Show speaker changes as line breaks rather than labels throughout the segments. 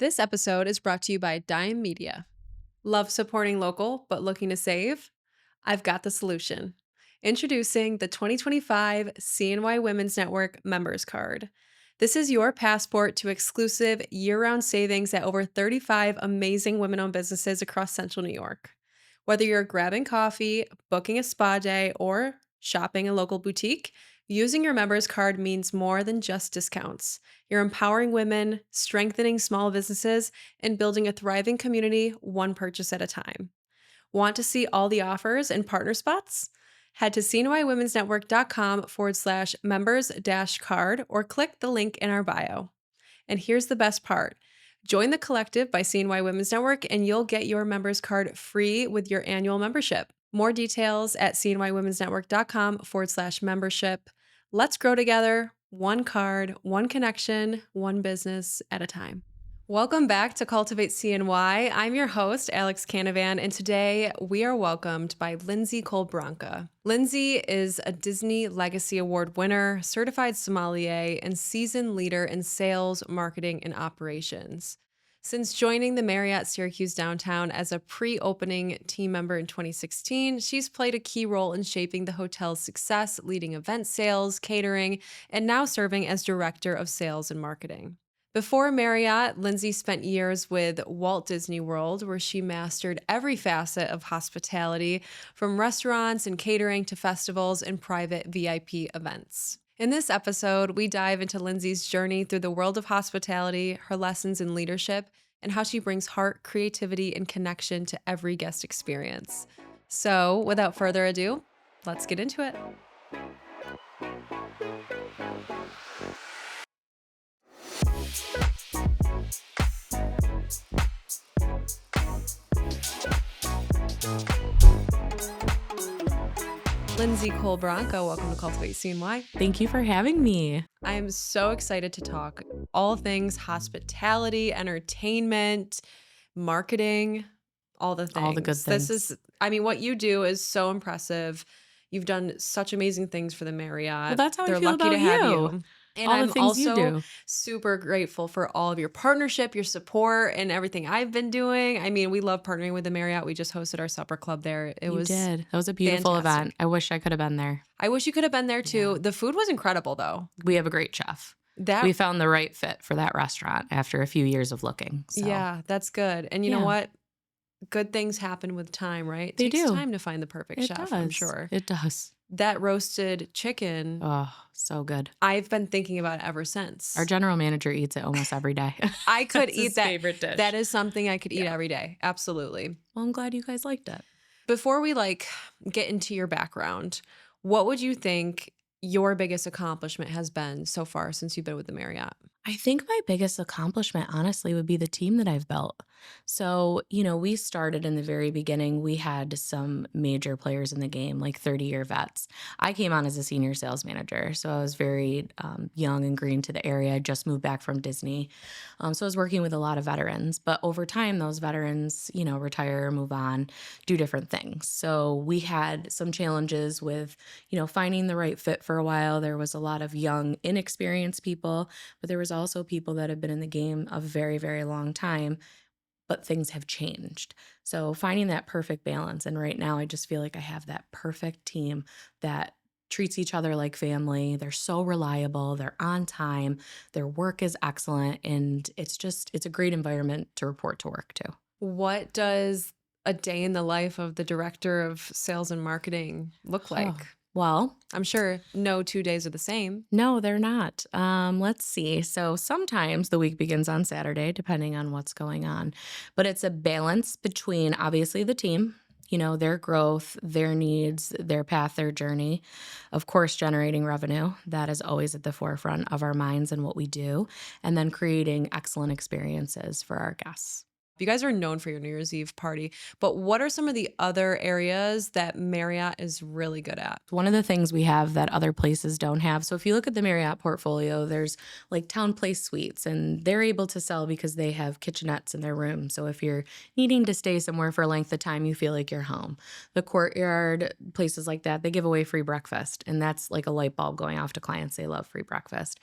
This episode is brought to you by Dime Media. Love supporting local, but looking to save? I've got the solution. Introducing the 2025 CNY Women's Network Members Card. This is your passport to exclusive year-round savings at over 35 amazing women-owned businesses across Central New York. Whether you're grabbing coffee, booking a spa day, or shopping a local boutique, using your members card means more than just discounts. You're empowering women, strengthening small businesses, and building a thriving community one purchase at a time. Want to see all the offers and partner spots? Head to cnywomensnetwork.com/members-card or click the link in our bio. And here's the best part. Join the collective by CNY Women's Network and you'll get your members card free with your annual membership. More details at cnywomensnetwork.com/membership. Let's grow together, one card, one connection, one business at a time. Welcome back to Cultivate CNY. I'm your host, Alex Canavan, and today we are welcomed by Lindsey Cole-Branca. Lindsay is a Disney Legacy Award winner, certified sommelier, and seasoned leader in sales, marketing, and operations. Since joining the Marriott Syracuse Downtown as a pre-opening team member in 2016, she's played a key role in shaping the hotel's success, leading event sales, catering, and now serving as director of sales and marketing. Before Marriott, Lindsay spent years with Walt Disney World, where she mastered every facet of hospitality, from restaurants and catering to festivals and private VIP events. In this episode, we dive into Lindsay's journey through the world of hospitality, her lessons in leadership, and how she brings heart, creativity, and connection to every guest experience. So, without further ado, let's get into it. Lindsey Cole-Branca, welcome to Cultivate CNY.
Thank you for having me.
I'm so excited to talk all things hospitality, entertainment, marketing, all the things.
All the good things.
What you do is so impressive. You've done such amazing things for the Marriott.
Well, that's how
They're
I feel
lucky
about
to have
you.
you. And
all the
I'm
things you
also
do.
super grateful for all of your partnership, your support, and everything I've been doing. We love partnering with the Marriott. We just hosted our supper club there.
That was a beautiful
fantastic.
event. I wish I could have been there.
I wish you could have been there too.
Yeah.
The food was incredible though.
We have a great chef. We found the right fit for that restaurant after a few years of looking. So.
Yeah, that's good. And you know what? Good things happen with time, right? It takes time to find the perfect chef, I'm sure.
It does.
That roasted chicken.
Oh, so good.
I've been thinking about it ever since.
Our general manager eats it almost every day.
I could eat that.
Favorite dish.
That is something I could eat every day. Absolutely.
Well, I'm glad you guys liked it.
Before we get into your background, what would you think your biggest accomplishment has been so far since you've been with the Marriott?
I think my biggest accomplishment, honestly, would be the team that I've built. So, we started in the very beginning. We had some major players in the game, like 30-year vets. I came on as a senior sales manager, so I was very young and green to the area. I just moved back from Disney. So I was working with a lot of veterans. But over time, those veterans, retire, move on, do different things. So we had some challenges with, finding the right fit for a while. There was a lot of young, inexperienced people, but there was also people that have been in the game a very, very long time, but things have changed. So finding that perfect balance. And right now I just feel like I have that perfect team that treats each other like family. They're so reliable. They're on time. Their work is excellent. And it's a great environment to report to work to.
What does a day in the life of the director of sales and marketing look like?
Well,
I'm sure no 2 days are the same.
No, they're not. Let's see. So sometimes the week begins on Saturday, depending on what's going on. But it's a balance between obviously the team, their growth, their needs, their path, their journey. Of course, generating revenue. That is always at the forefront of our minds and what we do. And then creating excellent experiences for our guests.
You guys are known for your New Year's Eve party, but what are some of the other areas that Marriott is really good at?
One of the things we have that other places don't have. So if you look at the Marriott portfolio, there's like town place suites, and they're able to sell because they have kitchenettes in their room. So if you're needing to stay somewhere for a length of time, you feel like you're home. The Courtyard, places like that, they give away free breakfast, and that's like a light bulb going off to clients. They love free breakfast.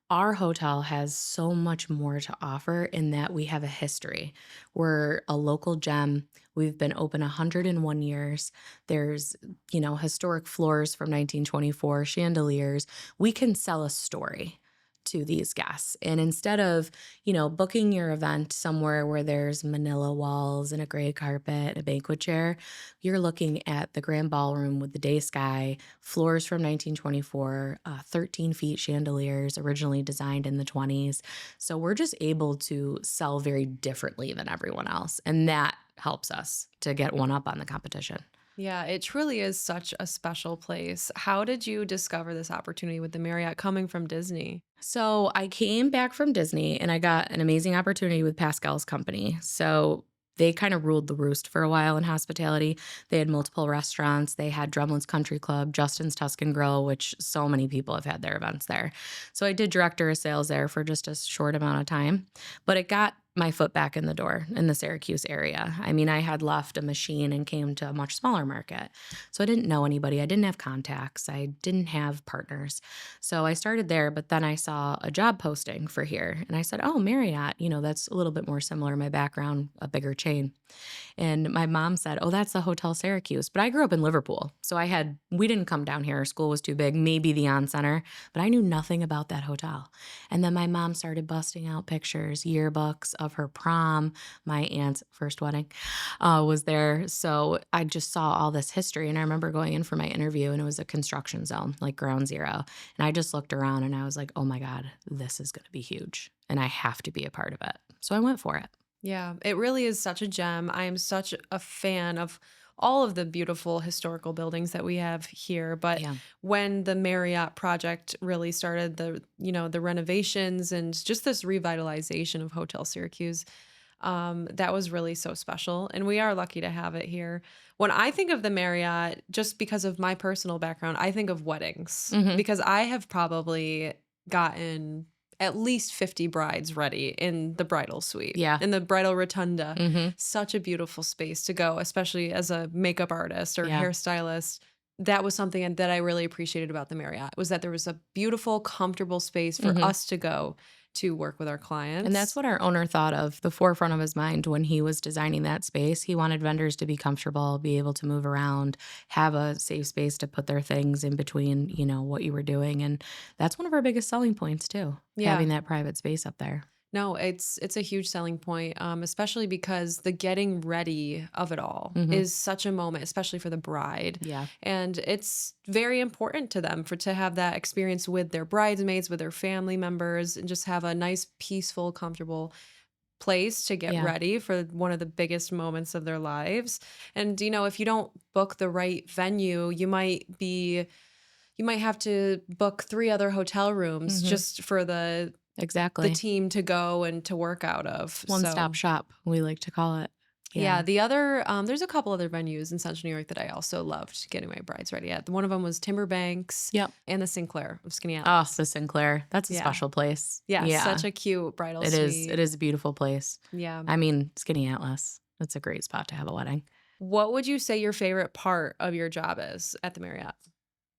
Our hotel has so much more to offer in that we have a history. We're a local gem. We've been open 101 years. There's, historic floors from 1924, chandeliers. We can sell a story to these guests. And instead of, booking your event somewhere where there's manila walls and a gray carpet, a banquet chair, you're looking at the grand ballroom with the day sky, floors from 1924, 13 feet chandeliers, originally designed in the 20s. So we're just able to sell very differently than everyone else. And that helps us to get one up on the competition.
Yeah, it truly is such a special place. How did you discover this opportunity with the Marriott coming from Disney?
So I came back from Disney and I got an amazing opportunity with Pascal's company. So they kind of ruled the roost for a while in hospitality. They had multiple restaurants. They had Drumlin's Country Club, Justin's Tuscan Grill, which so many people have had their events there. So I did director of sales there for just a short amount of time, but it got my foot back in the door in the Syracuse area. I mean, I had left a machine and came to a much smaller market. So I didn't know anybody. I didn't have contacts. I didn't have partners. So I started there, but then I saw a job posting for here and I said, oh, Marriott, that's a little bit more similar. My background, a bigger chain. And my mom said, oh, that's the Hotel Syracuse. But I grew up in Liverpool. So we didn't come down here. School was too big, maybe the On Center, but I knew nothing about that hotel. And then my mom started busting out pictures, yearbooks of her prom. My aunt's first wedding was there. So I just saw all this history. And I remember going in for my interview and it was a construction zone, like ground zero. And I just looked around and I was like, oh my God, this is going to be huge. And I have to be a part of it. So I went for it.
Yeah, it really is such a gem. I am such a fan of all of the beautiful historical buildings that we have here. But
Yeah.
when the Marriott project really started, the renovations and just this revitalization of Hotel Syracuse, that was really so special. And we are lucky to have it here. When I think of the Marriott, just because of my personal background, I think of weddings
Hmm.
because I have probably gotten at least 50 brides ready in the bridal suite,
Yeah.
in the bridal rotunda.
Hmm.
Such a beautiful space to go, especially as a makeup artist or
Yeah.
hairstylist. That was something that I really appreciated about the Marriott was that there was a beautiful, comfortable space for
Hmm.
us to go to work with our
And that's
clients.
what our owner thought of the forefront of his mind when he was designing that space. He wanted vendors to be comfortable, be able to move around, have a safe space to put their things in between, what you were doing. And that's one of our biggest selling points too,
Yeah.
having that private space up there.
No, it's a huge selling point, especially because the getting ready of it all
Hmm.
is such a moment, especially for the bride.
Yeah.
And it's very important to them to have that experience with their bridesmaids, with their family members, and just have a nice, peaceful, comfortable place to get
Yeah.
ready for one of the biggest moments of their lives. And if you don't book the right venue, you might have to book 3 other hotel rooms
Hmm.
just for the
Exactly.
team to go and to work out of.
One stop
So,
shop, we like to call it.
yeah,
Yeah.
there's a couple other venues in Central New York that I also loved getting my brides ready at. One of them was Timberbanks
Yep.
and the Sinclair of Skinny
Oh,
Atlas.
the Sinclair. That's a
Yeah.
special place.
Yeah,
Yeah.
such a cute bridal
It is. It
suite.
is a beautiful place.
Yeah.
I mean, Skinny Atlas. It's a great spot to have a wedding.
What would you say your favorite part of your job is at the Marriott?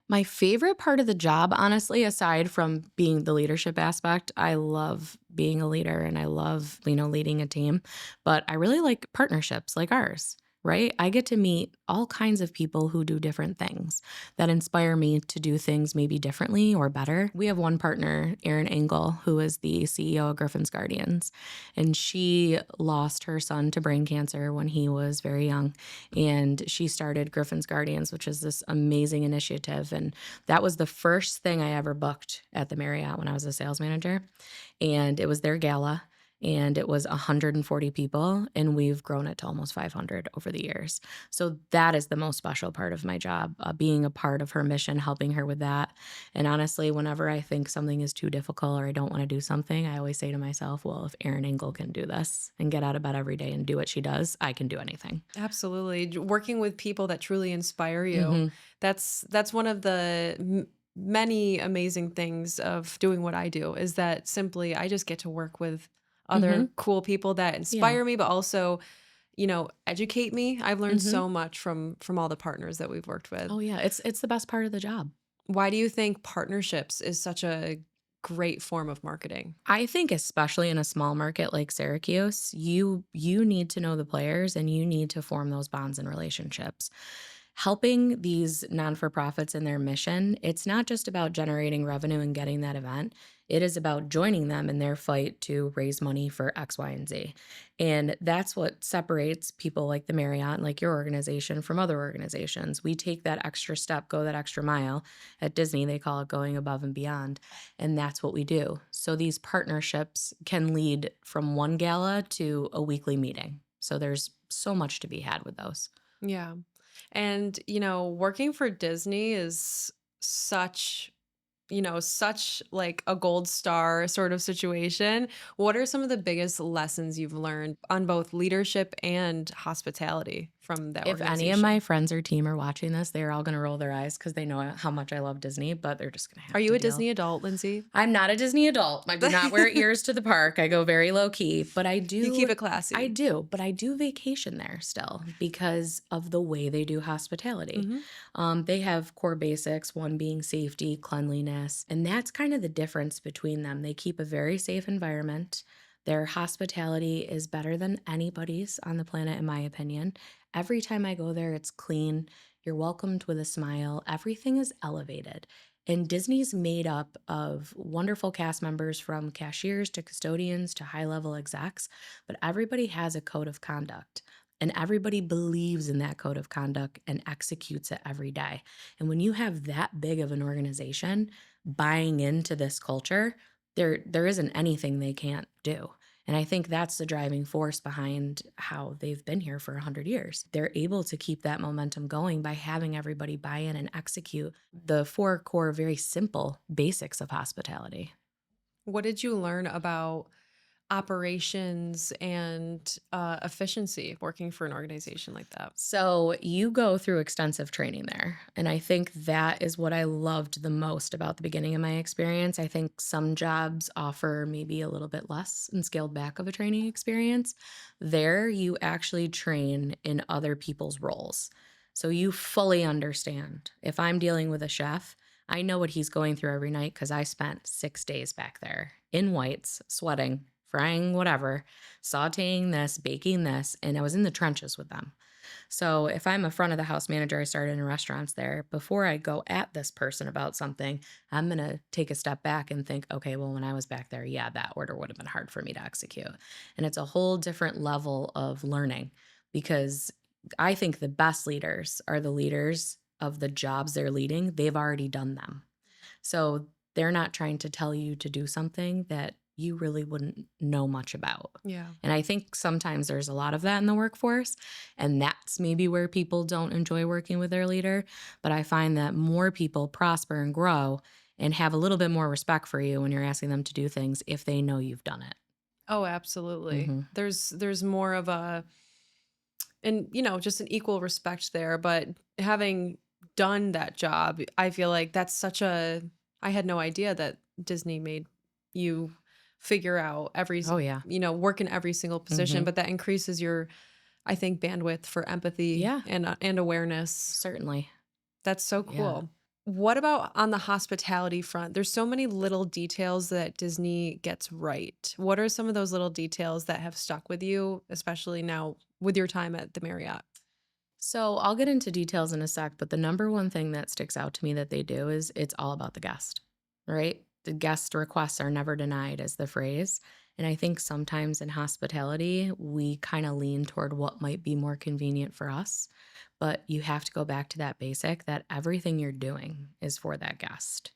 My favorite part of the job, honestly, aside from being the leadership aspect, I love being a leader and I love, leading a team. But I really like partnerships like ours, right? I get to meet all kinds of people who do different things that inspire me to do things maybe differently or better. We have one partner, Erin Engel, who is the CEO of Griffin's Guardians, and she lost her son to brain cancer when he was very young. And she started Griffin's Guardians, which is this amazing initiative. And that was the first thing I ever booked at the Marriott when I was a sales manager. And it was their gala. And it was 140 people, and we've grown it to almost 500 over the years. So that is the most special part of my job, being a part of her mission, helping her with that. And honestly, whenever I think something is too difficult or I don't want to do something, I always say to myself, well, if Erin Engel can do this and get out of bed every day and do what she does, I can do anything.
Absolutely. Working with people that truly inspire you.
Hmm.
That's one of the many amazing things of doing what I do is that simply I just get to work with
Hmm.
other cool people that
Yeah.
inspire me, but also, educate me. I've learned
Hmm.
so much from all the partners that we've worked with.
Oh yeah, it's the best part of the job.
Why do you think partnerships is such a great form of marketing.
I think especially in a small market like Syracuse, you need to know the players and you need to form those bonds and relationships. Helping these non-for-profits in their mission, it's not just about generating revenue and getting that event. It is about joining them in their fight to raise money for X, Y, and Z. And that's what separates people like the Marriott, like your organization, from other organizations. We take that extra step, go that extra mile. At Disney, they call it going above and beyond. And that's what we do. So these partnerships can lead from one gala to a weekly meeting. So there's so much to be had with those.
Yeah. And, working for Disney is such, such like a gold star sort of situation. What are some of the biggest lessons you've learned on both leadership and hospitality from that
If any of my
organization?
friends or team are watching this, they're all gonna roll their eyes because they know how much I love Disney, but they're just gonna
Are
have to
you a
deal.
Disney adult, Lindsay?
I'm not a Disney adult. I do not wear ears to the park. I go very low key, but
You keep it classy.
but I do vacation there still because of the way they do hospitality.
Hmm.
They have core basics, one being safety, cleanliness, and that's kind of the difference between them. They keep a very safe environment. Their hospitality is better than anybody's on the planet, in my opinion. Every time I go there, it's clean. You're welcomed with a smile. Everything is elevated. And Disney's made up of wonderful cast members from cashiers to custodians to high level execs, but everybody has a code of conduct. And everybody believes in that code of conduct and executes it every day. And when you have that big of an organization buying into this culture, there isn't anything they can't do. And I think that's the driving force behind how they've been here for 100 years. They're able to keep that momentum going by having everybody buy in and execute the four core, very simple basics of hospitality.
What did you learn about operations and efficiency working for an organization like that?
So you go through extensive training there. And I think that is what I loved the most about the beginning of my experience. I think some jobs offer maybe a little bit less and scaled back of a training experience. There, you actually train in other people's roles. So you fully understand. If I'm dealing with a chef, I know what he's going through every night because I spent 6 days back there in whites, sweating, frying whatever, sauteing this, baking this, and I was in the trenches with them. So if I'm a front of the house manager, I started in restaurants there. Before I go at this person about something, I'm going to take a step back and think, okay, well, when I was back there, yeah, that order would have been hard for me to execute. And it's a whole different level of learning because I think the best leaders are the leaders of the jobs they're leading. They've already done them. So they're not trying to tell you to do something that you really wouldn't know much about.
Yeah.
And I think sometimes there's a lot of that in the workforce. And that's maybe where people don't enjoy working with their leader. But I find that more people prosper and grow and have a little bit more respect for you when you're asking them to do things if they know you've done it.
Oh, absolutely.
Hmm.
There's more of a, and just an equal respect there, but having done that job, I feel like that's such a, I had no idea that Disney made you figure out
Oh, yeah.
work in every single position,
Hmm.
but that increases your, I think, bandwidth for empathy
Yeah,
and awareness.
certainly.
That's so
Yeah.
cool. What about on the hospitality front? There's so many little details that Disney gets right. What are some of those little details that have stuck with you, especially now with your time at the Marriott?
So I'll get into details in a sec, but the number one thing that sticks out to me that they do is it's all about the guest, right? The guest requests are never denied, is the phrase. And I think sometimes in hospitality, we kind of lean toward what might be more convenient for us. But you have to go back to that basic that everything you're doing is for that guest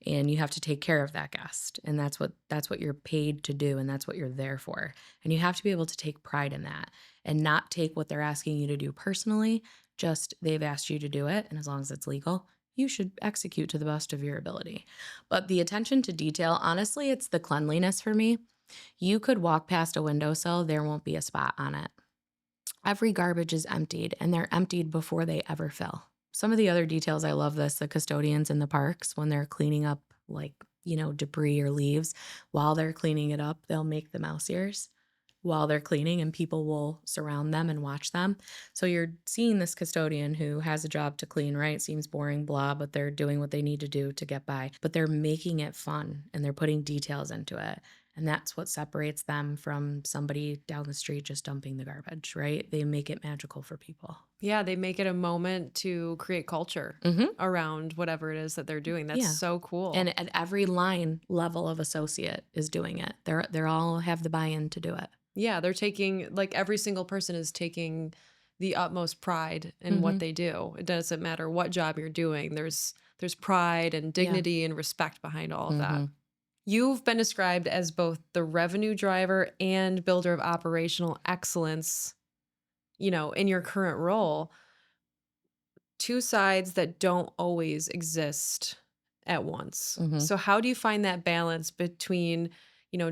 and you have to take care of that guest, and that's what you're paid to do, and that's what you're there for. And you have to be able to take pride in that and not take what they're asking you to do personally. Just they've asked you to do it, and as long as it's legal, you should execute to the best of your ability. But the attention to detail, honestly, it's the cleanliness for me. You could walk past a windowsill, there won't be a spot on it. Every garbage is emptied, and they're emptied before they ever fill. Some of the other details, I love this, the custodians in the parks, when they're cleaning up, like, debris or leaves, while they're cleaning it up, they'll make the mouse ears. while they're cleaning, and people will surround them and watch them. So you're seeing this custodian who has a job to clean, right? Seems boring, blah, but they're doing what they need to do to get by. But they're making it fun and they're putting details into it. And that's what separates them from somebody down the street just dumping the garbage, right? They make it magical for people.
Yeah, they make it a moment to create culture
Mhm.
around whatever it is that they're doing. That's
Yeah.
so cool.
And at every line level of associate is doing it. They're all have the buy-in to do it.
Yeah, they're taking, like, every single person is taking the utmost pride in what
Mhm.
they do. It doesn't matter what job you're doing. There's pride and
Yeah.
dignity and respect behind all of that.
Mhm.
You've been described as both the revenue driver and builder of operational excellence, in your current role. Two sides that don't always exist at once.
Mhm.
So how do you find that balance between,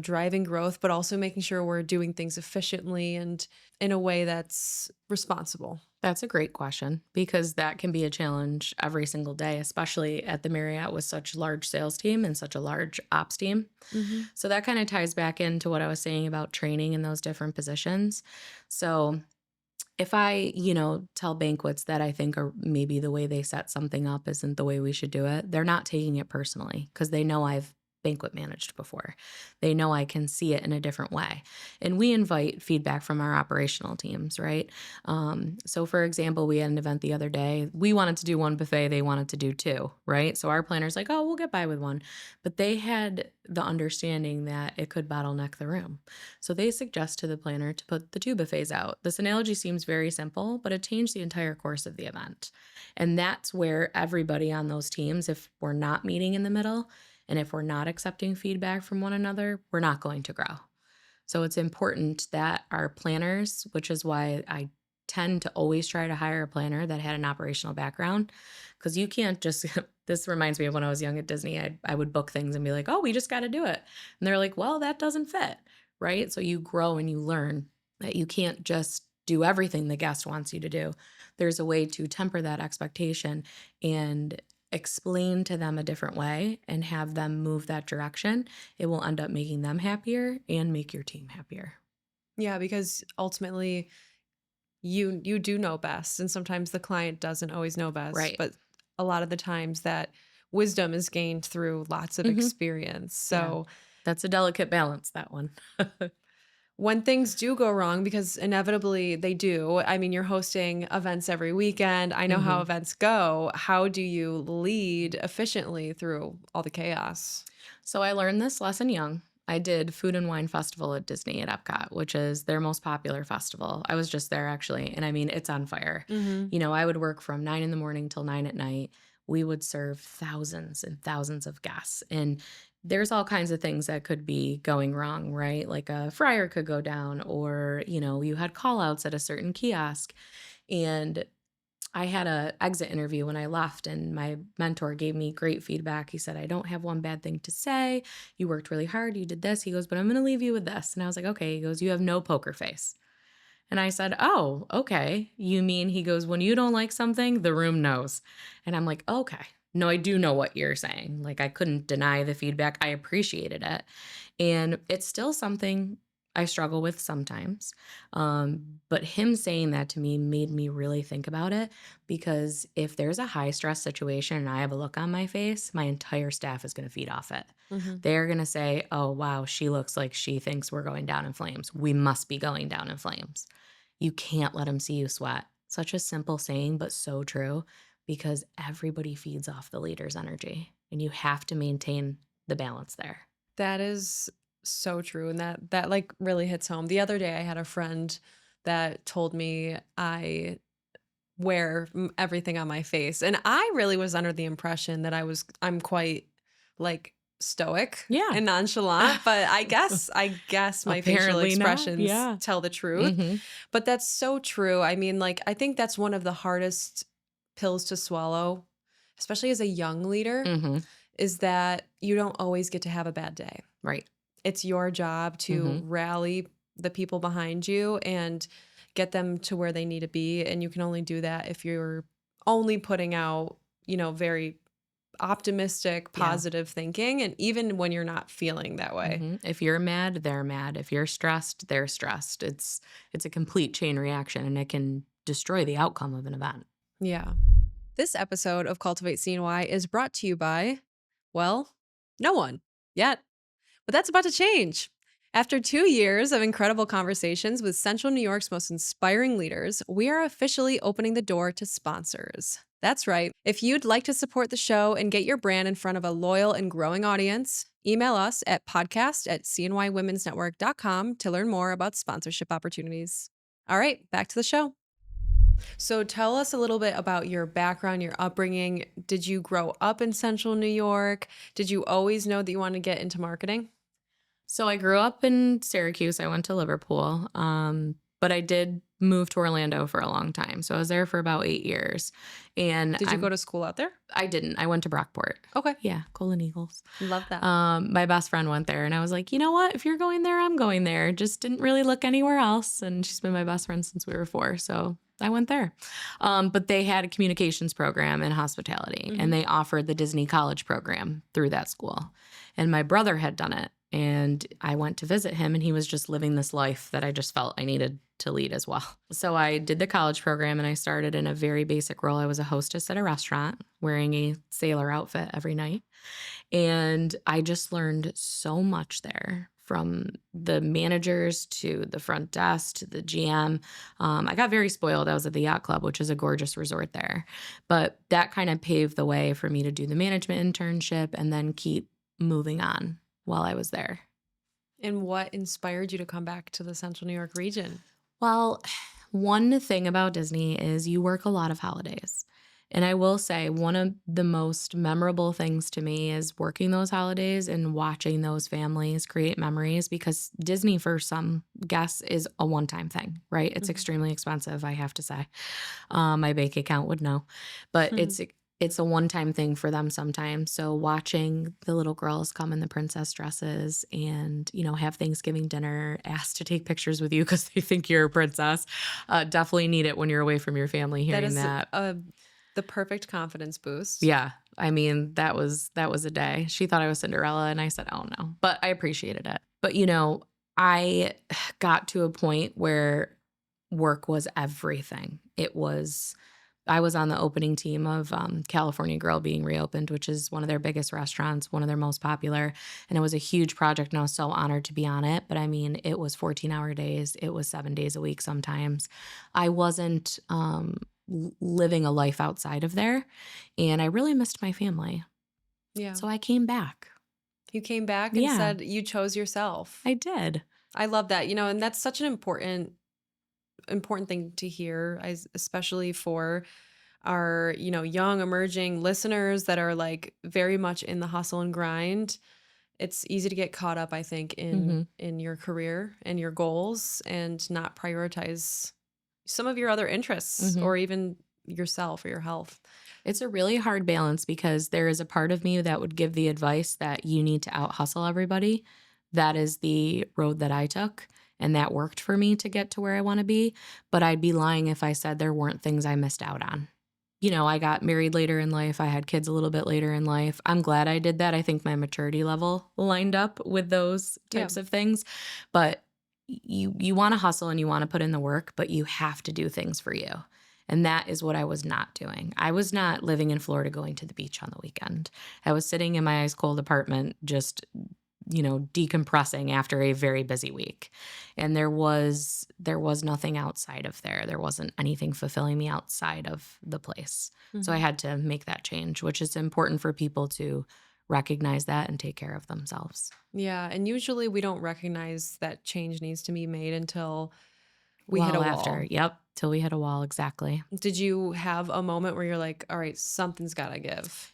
driving growth, but also making sure we're doing things efficiently and in a way that's responsible?
That's a great question because that can be a challenge every single day, especially at the Marriott with such a large sales team and such a large ops team.
Hmm.
So that kind of ties back into what I was saying about training in those different positions. So if I, tell banquets that I think are maybe the way they set something up isn't the way we should do it, they're not taking it personally because they know I've banquet managed before. They know I can see it in a different way. And we invite feedback from our operational teams, right? So, for example, we had an event the other day. We wanted to do one buffet, they wanted to do two, right? So our planner's like, oh, we'll get by with one. But they had the understanding that it could bottleneck the room. So they suggest to the planner to put the two buffets out. This analogy seems very simple, but it changed the entire course of the event. And that's where everybody on those teams, if we're not meeting in the middle and if we're not accepting feedback from one another, we're not going to grow. So it's important that our planners, which is why I tend to always try to hire a planner that had an operational background, because you can't just, this reminds me of when I was young at Disney, I would book things and be like, oh, we just got to do it. And they're like, well, that doesn't fit, right? So you grow and you learn that you can't just do everything the guest wants you to do. There's a way to temper that expectation and explain to them a different way and have them move that direction. It will end up making them happier and make your team happier.
Yeah, because ultimately you do know best, and sometimes the client doesn't always know best,
Right.
but a lot of the times that wisdom is gained through lots of
Hmm.
experience.
Yeah.
So
That's a delicate balance, that one.
when things do go wrong, because inevitably they do, I mean, you're hosting events every weekend. I know how
Hmm.
events go. How do you lead efficiently through all the chaos?
So I learned this lesson young. I did Food and Wine Festival at Disney at Epcot, which is their most popular festival. I was just there actually, and I mean, it's on fire.
Hmm.
I would work from 9 in the morning till 9 at night. We would serve thousands and thousands of guests. And there's all kinds of things that could be going wrong, right? Like a fryer could go down, or, you had call outs at a certain kiosk. And I had a exit interview when I left, and my mentor gave me great feedback. He said, I don't have one bad thing to say. You worked really hard. You did this. He goes, but I'm going to leave you with this. And I was like, okay. He goes, you have no poker face. And I said, oh, okay. You mean, he goes, when you don't like something, the room knows. And I'm like, okay. No, I do know what you're saying. Like, I couldn't deny the feedback. I appreciated it. And it's still something I struggle with sometimes. But him saying that to me made me really think about it, because if there's a high stress situation and I have a look on my face, my entire staff is going to feed off it.
Hmm.
They're going to say, oh, wow, she looks like she thinks we're going down in flames. We must be going down in flames. You can't let them see you sweat. Such a simple saying, but so true, because everybody feeds off the leader's energy and you have to maintain the balance there.
That is so true. And that like really hits home. The other day I had a friend that told me I wear everything on my face. And I really was under the impression that I'm quite like stoic
Yeah.
and nonchalant, but I guess my facial
Apparently not.
expressions
Yeah.
tell the truth.
Hmm.
But that's so true. I mean, like, I think that's one of the hardest pills to swallow, especially as a young leader,
Hmm.
is that you don't always get to have a bad day.
Right.
It's your job to
Hmm.
rally the people behind you and get them to where they need to be. And you can only do that if you're only putting out, very optimistic,
Yeah.
positive thinking, and even when you're not feeling that way.
If you're mad, they're mad. If you're stressed, they're stressed. It's a complete chain reaction, and it can destroy the outcome of an event.
Yeah. This episode of Cultivate CNY is brought to you by, well, no one yet. But that's about to change. After 2 years of incredible conversations with Central New York's most inspiring leaders, we are officially opening the door to sponsors. That's right. If you'd like to support the show and get your brand in front of a loyal and growing audience, email us at podcast@cnywomensnetwork.com to learn more about sponsorship opportunities. All right, back to the show. So tell us a little bit about your background, your upbringing. Did you grow up in Central New York? Did you always know that you wanted to get into marketing?
So I grew up in Syracuse. I went to Liverpool, but I did move to Orlando for a long time. So I was there for about 8 years, and
Did you go to school out there?
I didn't. I went to Brockport.
Okay.
Yeah, Golden Eagles.
Love that.
My best friend went there, and I was like, you know what? If you're going there, I'm going there. Just didn't really look anywhere else. And she's been my best friend since we were 4, so I went there. But they had a communications program in hospitality, and they offered the Disney College program through that school. And my brother had done it, and I went to visit him, and he was just living this life that I just felt I needed to lead as well. So I did the college program, and I started in a very basic role. I was a hostess at a restaurant wearing a sailor outfit every night. And I just learned so much there, from the managers to the front desk to the GM. I got very spoiled. I was at the Yacht Club, which is a gorgeous resort there. But that kind of paved the way for me to do the management internship and then keep moving on while I was there.
And what inspired you to come back to the Central New York region?
Well, one thing about Disney is you work a lot of holidays. And I will say one of the most memorable things to me is working those holidays and watching those families create memories, because Disney for some guests is a one-time thing, right? It's extremely expensive, I have to say. My bank account would know. But it's a one-time thing for them sometimes. So watching the little girls come in the princess dresses and, have Thanksgiving dinner, ask to take pictures with you because they think you're a princess, definitely need it when you're away from your family hearing that.
The perfect confidence boost.
Yeah. I mean, that was a day. She thought I was Cinderella, and I said, oh no, but I appreciated it. But I got to a point where work was everything. I was on the opening team of California Grill being reopened, which is one of their biggest restaurants, one of their most popular. And it was a huge project, and I was so honored to be on it. But I mean, it was 14-hour days. It was 7 days a week sometimes. I wasn't living a life outside of there, and I really missed my family.
Yeah.
So I came back.
You came back and said you chose yourself.
I did.
I love that. And that's such an important thing to hear, especially for our, young emerging listeners that are like very much in the hustle and grind. It's easy to get caught up, I think, in your career and your goals and not prioritize some of your other interests or even yourself or your health.
It's a really hard balance, because there is a part of me that would give the advice that you need to out hustle everybody. That is the road that I took, and that worked for me to get to where I want to be. But I'd be lying if I said there weren't things I missed out on. I got married later in life. I had kids a little bit later in life. I'm glad I did that. I think my maturity level lined up with those types of things. But you want to hustle and you want to put in the work, but you have to do things for you. And that is what I was not doing. I was not living in Florida going to the beach on the weekend. I was sitting in my ice cold apartment just, decompressing after a very busy week. And there was nothing outside of there. There wasn't anything fulfilling me outside of the place. So I had to make that change, which is important for people to recognize that and take care of themselves.
Yeah. And usually we don't recognize that change needs to be made until we hit a wall.
Yep. Till we hit a wall. Exactly.
Did you have a moment where you're like, all right, something's got to give?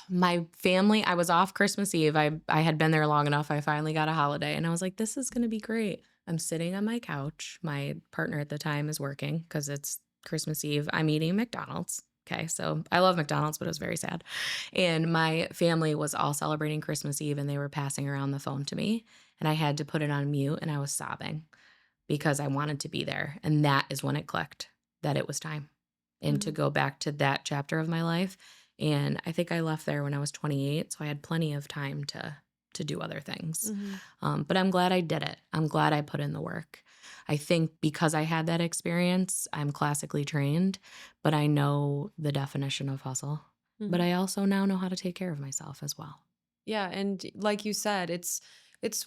My family, I was off Christmas Eve. I had been there long enough. I finally got a holiday, and I was like, this is going to be great. I'm sitting on my couch. My partner at the time is working because it's Christmas Eve. I'm eating McDonald's. Okay, so I love McDonald's, but it was very sad. And my family was all celebrating Christmas Eve, and they were passing around the phone to me, and I had to put it on mute, and I was sobbing because I wanted to be there. And that is when it clicked that it was time. And to go back to that chapter of my life And I think I left there when I was 28, so I had plenty of time to do other things.
Mhm.
But I'm glad I did it. I'm glad I put in the work. I think because I had that experience, I'm classically trained, but I know the definition of hustle. But
Mhm.
I also now know how to take care of myself as well.
Yeah, and like you said, it's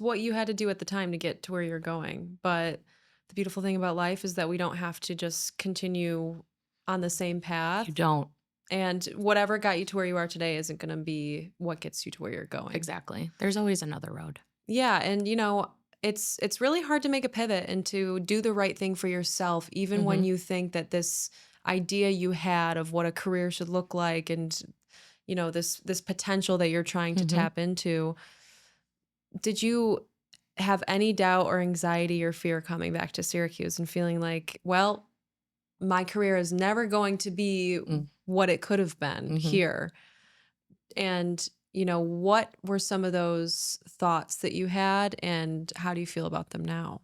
what you had to do at the time to get to where you're going. But the beautiful thing about life is that we don't have to just continue on the same
You
path.
don't.
And whatever got you to where you are today isn't going to be what gets you to where you're going.
Exactly. There's always another road.
Yeah, and it's really hard to make a pivot and to do the right thing for yourself even when
Mhm.
you think that this idea you had of what a career should look like and this potential that you're trying to
Mhm.
tap into. Did you have any doubt or anxiety or fear coming back to Syracuse and feeling like, well, my career is never going to be
Mm.
what it could have been
Mhm.
here? And, what were some of those thoughts that you had and how do you feel about them now?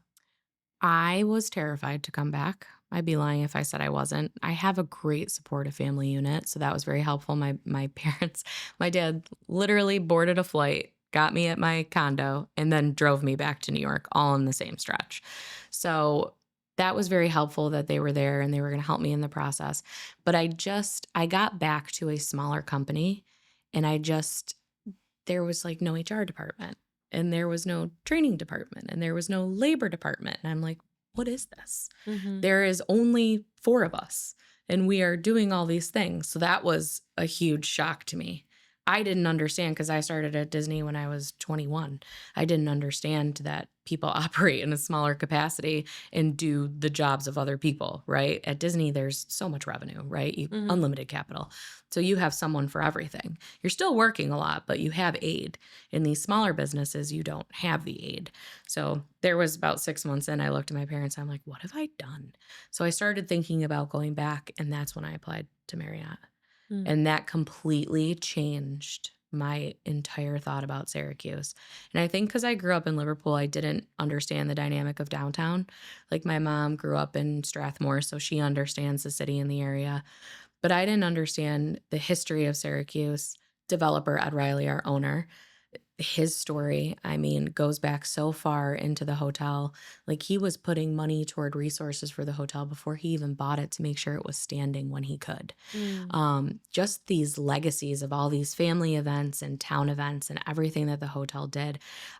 I was terrified to come back. I'd be lying if I said I wasn't. I have a great supportive family unit, so that was very helpful. My parents, my dad literally boarded a flight, got me at my condo, and then drove me back to New York all in the same stretch. So that was very helpful that they were there and they were going to help me in the process. But I got back to a smaller company and there was like no HR department and there was no training department and there was no labor department. And I'm like, what is this?
Mhm.
There is only four of us and we are doing all these things. So that was a huge shock to me. I didn't understand because I started at Disney when I was 21. I didn't understand that people operate in a smaller capacity and do the jobs of other people, right? At Disney, there's so much revenue, right?
Mhm.
Unlimited capital. So you have someone for everything. You're still working a lot, but you have aid. In these smaller businesses, you don't have the aid. So there was about 6 months in, I looked at my parents, I'm like, what have I done? So I started thinking about going back, and that's when I applied to Marriott.
Mm.
And that completely changed my entire thought about Syracuse. And I think because I grew up in Liverpool, I didn't understand the dynamic of downtown. Like my mom grew up in Strathmore, so she understands the city and the area. But I didn't understand the history of Syracuse. Developer Ed Riley, our owner, his story, I mean, goes back so far into the hotel. Like he was putting money toward resources for the hotel before he even bought it to make sure it was standing when he could.
Mm.
Just these legacies of all these family events and town events and everything that the hotel did.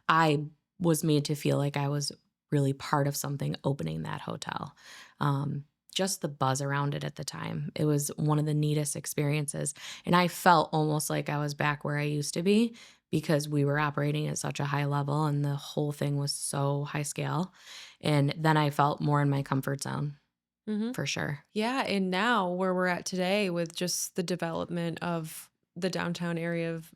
I was made to feel like I was really part of something opening that hotel. Um, just the buzz around it at the time. It was one of the neatest experiences. And I felt almost like I was back where I used to be because we were operating at such a high level and the whole thing was so high scale. And then I felt more in my comfort zone
Mhm.
for sure.
Yeah, and now where we're at today with just the development of the downtown area of,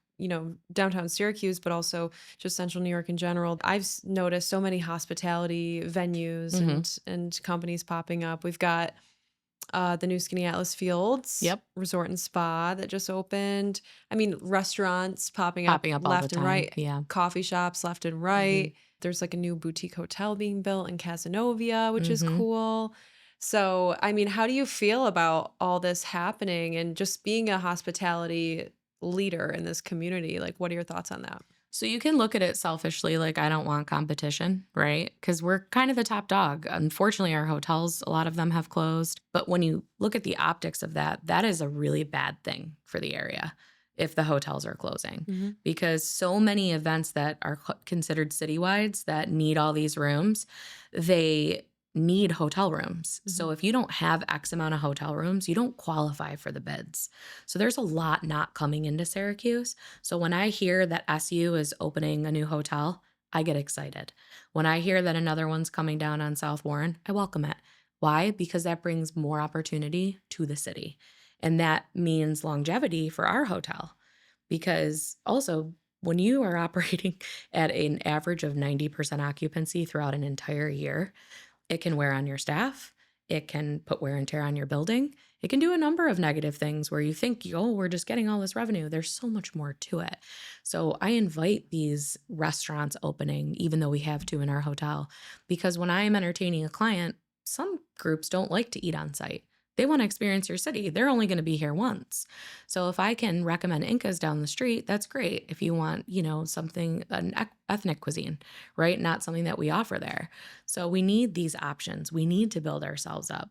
downtown Syracuse, but also just central New York in general, I've noticed so many hospitality venues
Hmm.
and companies popping up. We've got the new Skinny Atlas Fields
Yep.
Resort and Spa that just opened. I mean, restaurants popping up
Popping up all the
left and
time.
right,
Yeah.
coffee shops left and
Hmm.
right. There's like a new boutique hotel being built in Casanova, which is
Hmm.
cool. So, I mean, how do you feel about all this happening and just being a hospitality leader in this community? Like, what are your thoughts on that?
So you can look at it selfishly, like I don't want competition, right? Because we're kind of the top dog. Unfortunately, our hotels, a lot of them have closed. But when you look at the optics of that, that is a really bad thing for the area if the hotels are closing.
Hmm.
Because so many events that are considered citywides that need all these rooms, they need hotel rooms.
Hmm.
So if you don't have X amount of hotel rooms, you don't qualify for the bids. So there's a lot not coming into Syracuse. So when I hear that SU is opening a new hotel, I get excited. When I hear that another one's coming down on South Warren, I welcome it. Why? Because that brings more opportunity to the city. And that means longevity for our hotel. Because also, when you are operating at an average of 90% occupancy throughout an entire year, it can wear on your staff. It can put wear and tear on your building. It can do a number of negative things where you think, oh, we're just getting all this revenue. There's so much more to it. So I invite these restaurants opening, even though we have two in our hotel, because when I am entertaining a client, some groups don't like to eat on site. They want to experience your city. They're only going to be here once. So if I can recommend Incas down the street, that's great. If you want, something, ethnic cuisine, right? Not something that we offer there. So we need these options. We need to build ourselves up,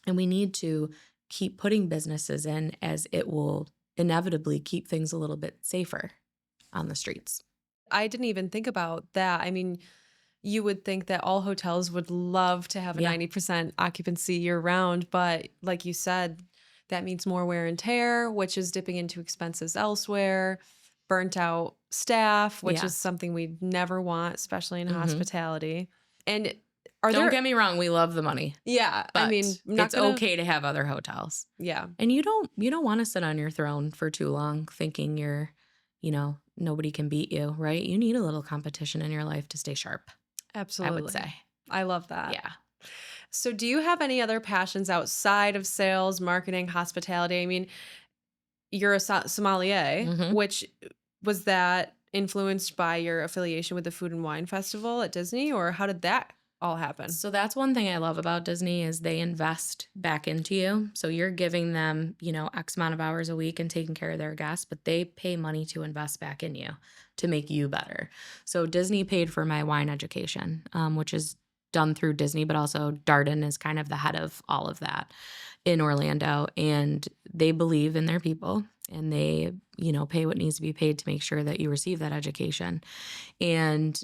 and we need to keep putting businesses in, as it will inevitably keep things a little bit safer on the streets.
I didn't even think about that. I mean, you would think that all hotels would love to have a
Yeah.
90% occupancy year round, but like you said, that means more wear and tear, which is dipping into expenses elsewhere, burnt out staff, which is
Yes.
something we never want, especially in
Hmm.
hospitality. And are
Don't
there,
get me wrong, we love the money,
yeah, I mean,
but
I'm not
it's
gonna,
okay to have other hotels.
yeah,
And you don't want to sit on your throne for too long thinking nobody can beat you, right? You need a little competition in your life to stay sharp, I would
absolutely.
say.
I love that.
Yeah.
So, do you have any other passions outside of sales, marketing, hospitality? I mean, you're a sommelier,
Hmm.
which was that influenced by your affiliation with the Food and Wine Festival at Disney, or how did that all happen?
So that's one thing I love about Disney is they invest back into you. So you're giving them, X amount of hours a week and taking care of their guests, but they pay money to invest back in you to make you better. So Disney paid for my wine education, which is done through Disney, but also Darden is kind of the head of all of that in Orlando. And they believe in their people, and they, pay what needs to be paid to make sure that you receive that education. And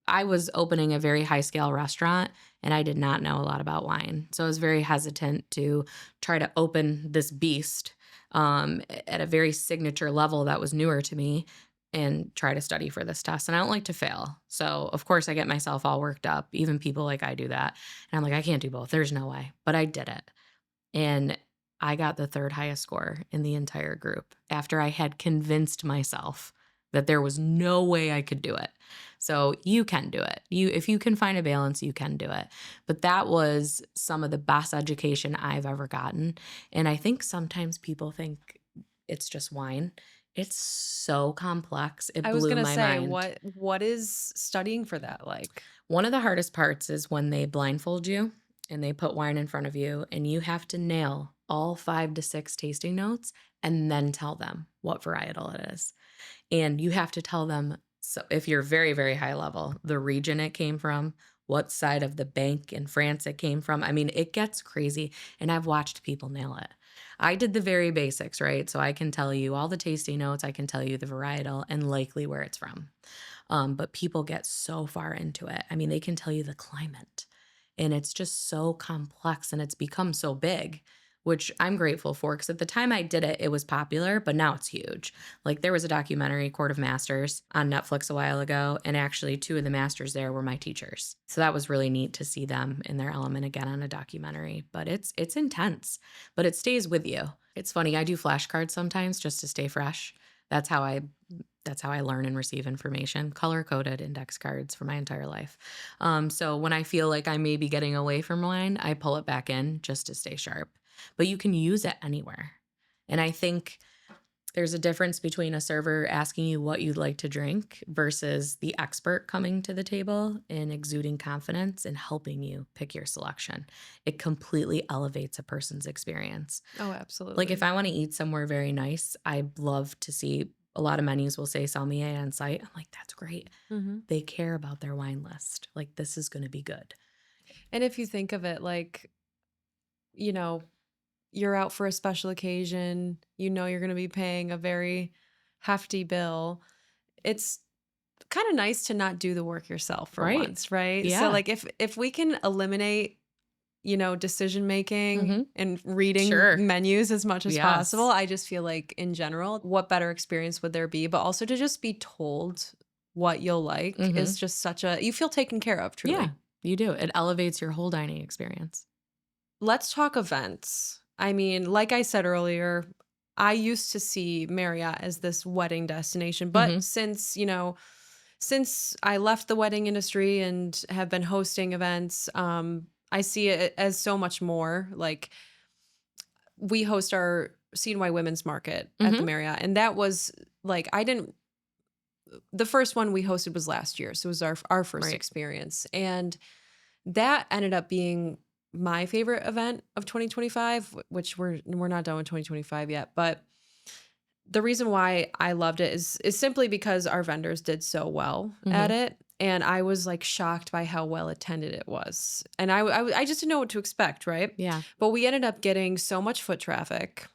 I was opening a very high scale restaurant, and I did not know a lot about wine. So I was very hesitant to try to open this beast at a very signature level that was newer to me and try to study for this test. And I don't like to fail. So, of course, I get myself all worked up. Even people like I do that. And I'm like, I can't do both. There's no way. But I did it. And I got the third highest score in the entire group after I had convinced myself that there was no way I could do it. So you can do it. If you can find a balance, you can do it. But that was some of the best education I've ever gotten. And I think sometimes people think it's just wine. It's so complex. It
I was
blew
gonna
my
say,
mind.
what is studying for that like?
One of the hardest parts is when they blindfold you and they put wine in front of you, and you have to nail all 5 to 6 tasting notes and then tell them what varietal it is. And you have to tell them, so if you're very, very high level, the region it came from, what side of the bank in France it came from. I mean, it gets crazy. And I've watched people nail it. I did the very basics, right? So I can tell you all the tasting notes, I can tell you the varietal and likely where it's from. But people get so far into it. I mean, they can tell you the climate, and it's just so complex, and it's become so big, which I'm grateful for, because at the time I did it, it was popular, but now it's huge. Like, there was a documentary, Court of Masters, on Netflix a while ago, and actually 2 of the masters there were my teachers. So that was really neat to see them in their element again on a documentary. But it's intense, but it stays with you. It's funny, I do flashcards sometimes just to stay fresh. That's how I that's how I learn and receive information. Color coded index cards for my entire life. So when I feel like I may be getting away from wine, I pull it back in just to stay sharp. But you can use it anywhere. And I think there's a difference between a server asking you what you'd like to drink versus the expert coming to the table and exuding confidence and helping you pick your selection. It completely elevates a person's experience.
Oh,
Like, if
absolutely.
I want to eat somewhere very nice, I love to see a lot of menus will say sommelier on site. I'm like, that's great.
Hmm.
They care about their wine list. Like, this is going to be good.
And if you think of it like, you know, you're out for a special occasion, you're going to be paying a very hefty bill. It's kind of nice to not do the work yourself for
Right.
once, right? So
Yeah.
like if we can eliminate, decision making
Hmm.
and reading
Sure.
menus as much as possible,
Yes.
I just feel like in general, what better experience would there be? But also to just be told what you'll like is
Hmm.
just you feel taken care of,
Yeah,
truly.
you do. It elevates your whole dining experience.
Let's talk events. I mean, like I said earlier, I used to see Marriott as this wedding destination, but
Hmm.
since I left the wedding industry and have been hosting events, I see it as so much more. Like, we host our CNY Women's Market at the
Hmm.
Marriott, and that was like I didn't. The first one we hosted was last year, so it was our first
Right.
experience, and that ended up being my favorite event of 2025, which we're not done with 2025 yet, but the reason why I loved it is simply because our vendors did so well at
Mhm.
it, and I was, like, shocked by how well attended it was, and I just didn't know what to expect, right?
Yeah.
But we ended up getting so much foot traffic,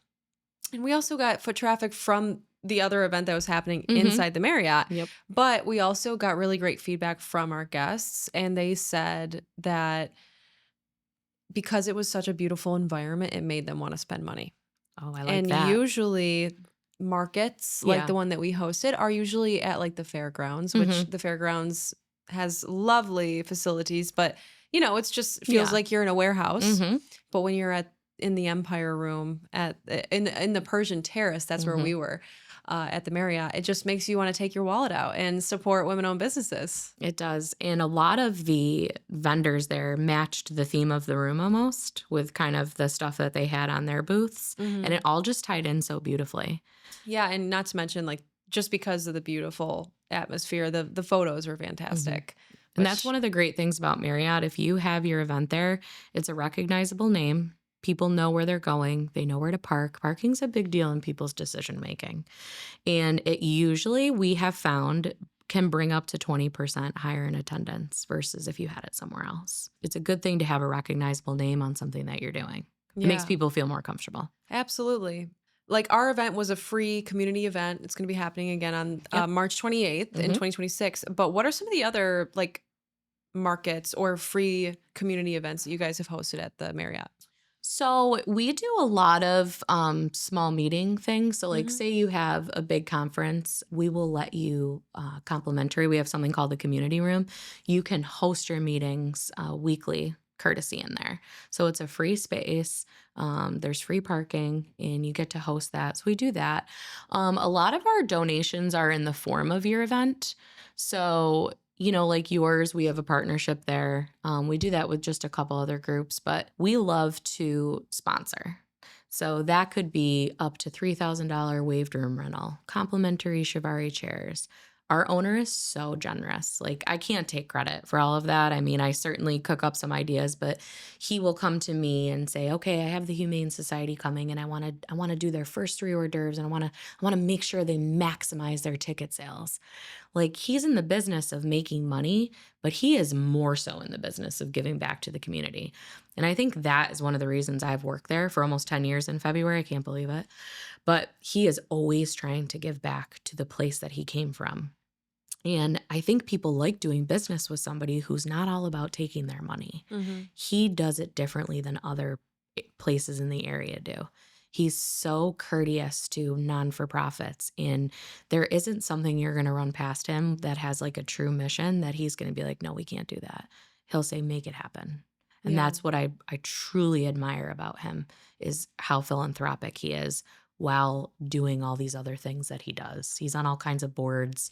and we also got foot traffic from the other event that was happening
Mhm.
inside the Marriott,
Yep.
but we also got really great feedback from our guests, and they said that because it was such a beautiful environment, it made them wanna spend money.
Oh, I like
And
that.
usually markets like
Yeah.
the one that we hosted are usually at like the fairgrounds, which
Mhm.
the fairgrounds has lovely facilities, but it's just feels
Yeah.
like you're in a warehouse.
Mhm.
But when you're at in the Empire Room in the Persian Terrace, that's where we
Mhm.
were at the Marriott. It just makes you want to take your wallet out and support women-owned businesses.
It does. And a lot of the vendors there matched the theme of the room almost with kind of the stuff that they had on their booths. And it
Hmm.
all just tied in so beautifully.
Yeah, and not to mention like just because of the beautiful atmosphere, the photos were
Mhm.
fantastic.
And that's
Which
one of the great things about Marriott. If you have your event there, it's a recognizable name. People know where they're going. They know where to park. Parking's a big deal in people's decision making. And it usually, we have found, can bring up to 20% higher in attendance versus if you had it somewhere else. It's a good thing to have a recognizable name on something that you're doing. It makes
yeah.
people feel more comfortable.
Absolutely. Like our event was a free community event. It's going to be happening again on
Yep.
March 28th in
hmm
2026. But what are some of the other like markets or free community events that you guys have hosted at the Marriott?
So we do a lot of small meeting things. So, like,
Hmm.
say you have a big conference, we will let you complimentary. We have something called the community room. You can host your meetings weekly, courtesy in there. So it's a free space. There's free parking, and you get to host that. So we do that. A lot of our donations are in the form of your event. So like yours, we have a partnership there. We do that with just a couple other groups, but we love to sponsor. So that could be up to $3,000 waived room rental, complimentary Shivari chairs. Our owner is so generous. Like, I can't take credit for all of that. I mean, I certainly cook up some ideas, but he will come to me and say, "Okay, I have the Humane Society coming, and I want to do their first three hors d'oeuvres, and I want to make sure they maximize their ticket sales." Like, he's in the business of making money, but he is more so in the business of giving back to the community. And I think that is one of the reasons I've worked there for almost 10 years in February. I can't believe it. But he is always trying to give back to the place that he came from. And I think people like doing business with somebody who's not all about taking their money.
Hmm.
He does it differently than other places in the area do. He's so courteous to non for profits. And there isn't something you're going to run past him that has like a true mission that he's going to be like, no, we can't do that. He'll say, make it happen. And
Yeah.
that's what I truly admire about him is how philanthropic he is while doing all these other things that he does. He's on all kinds of boards.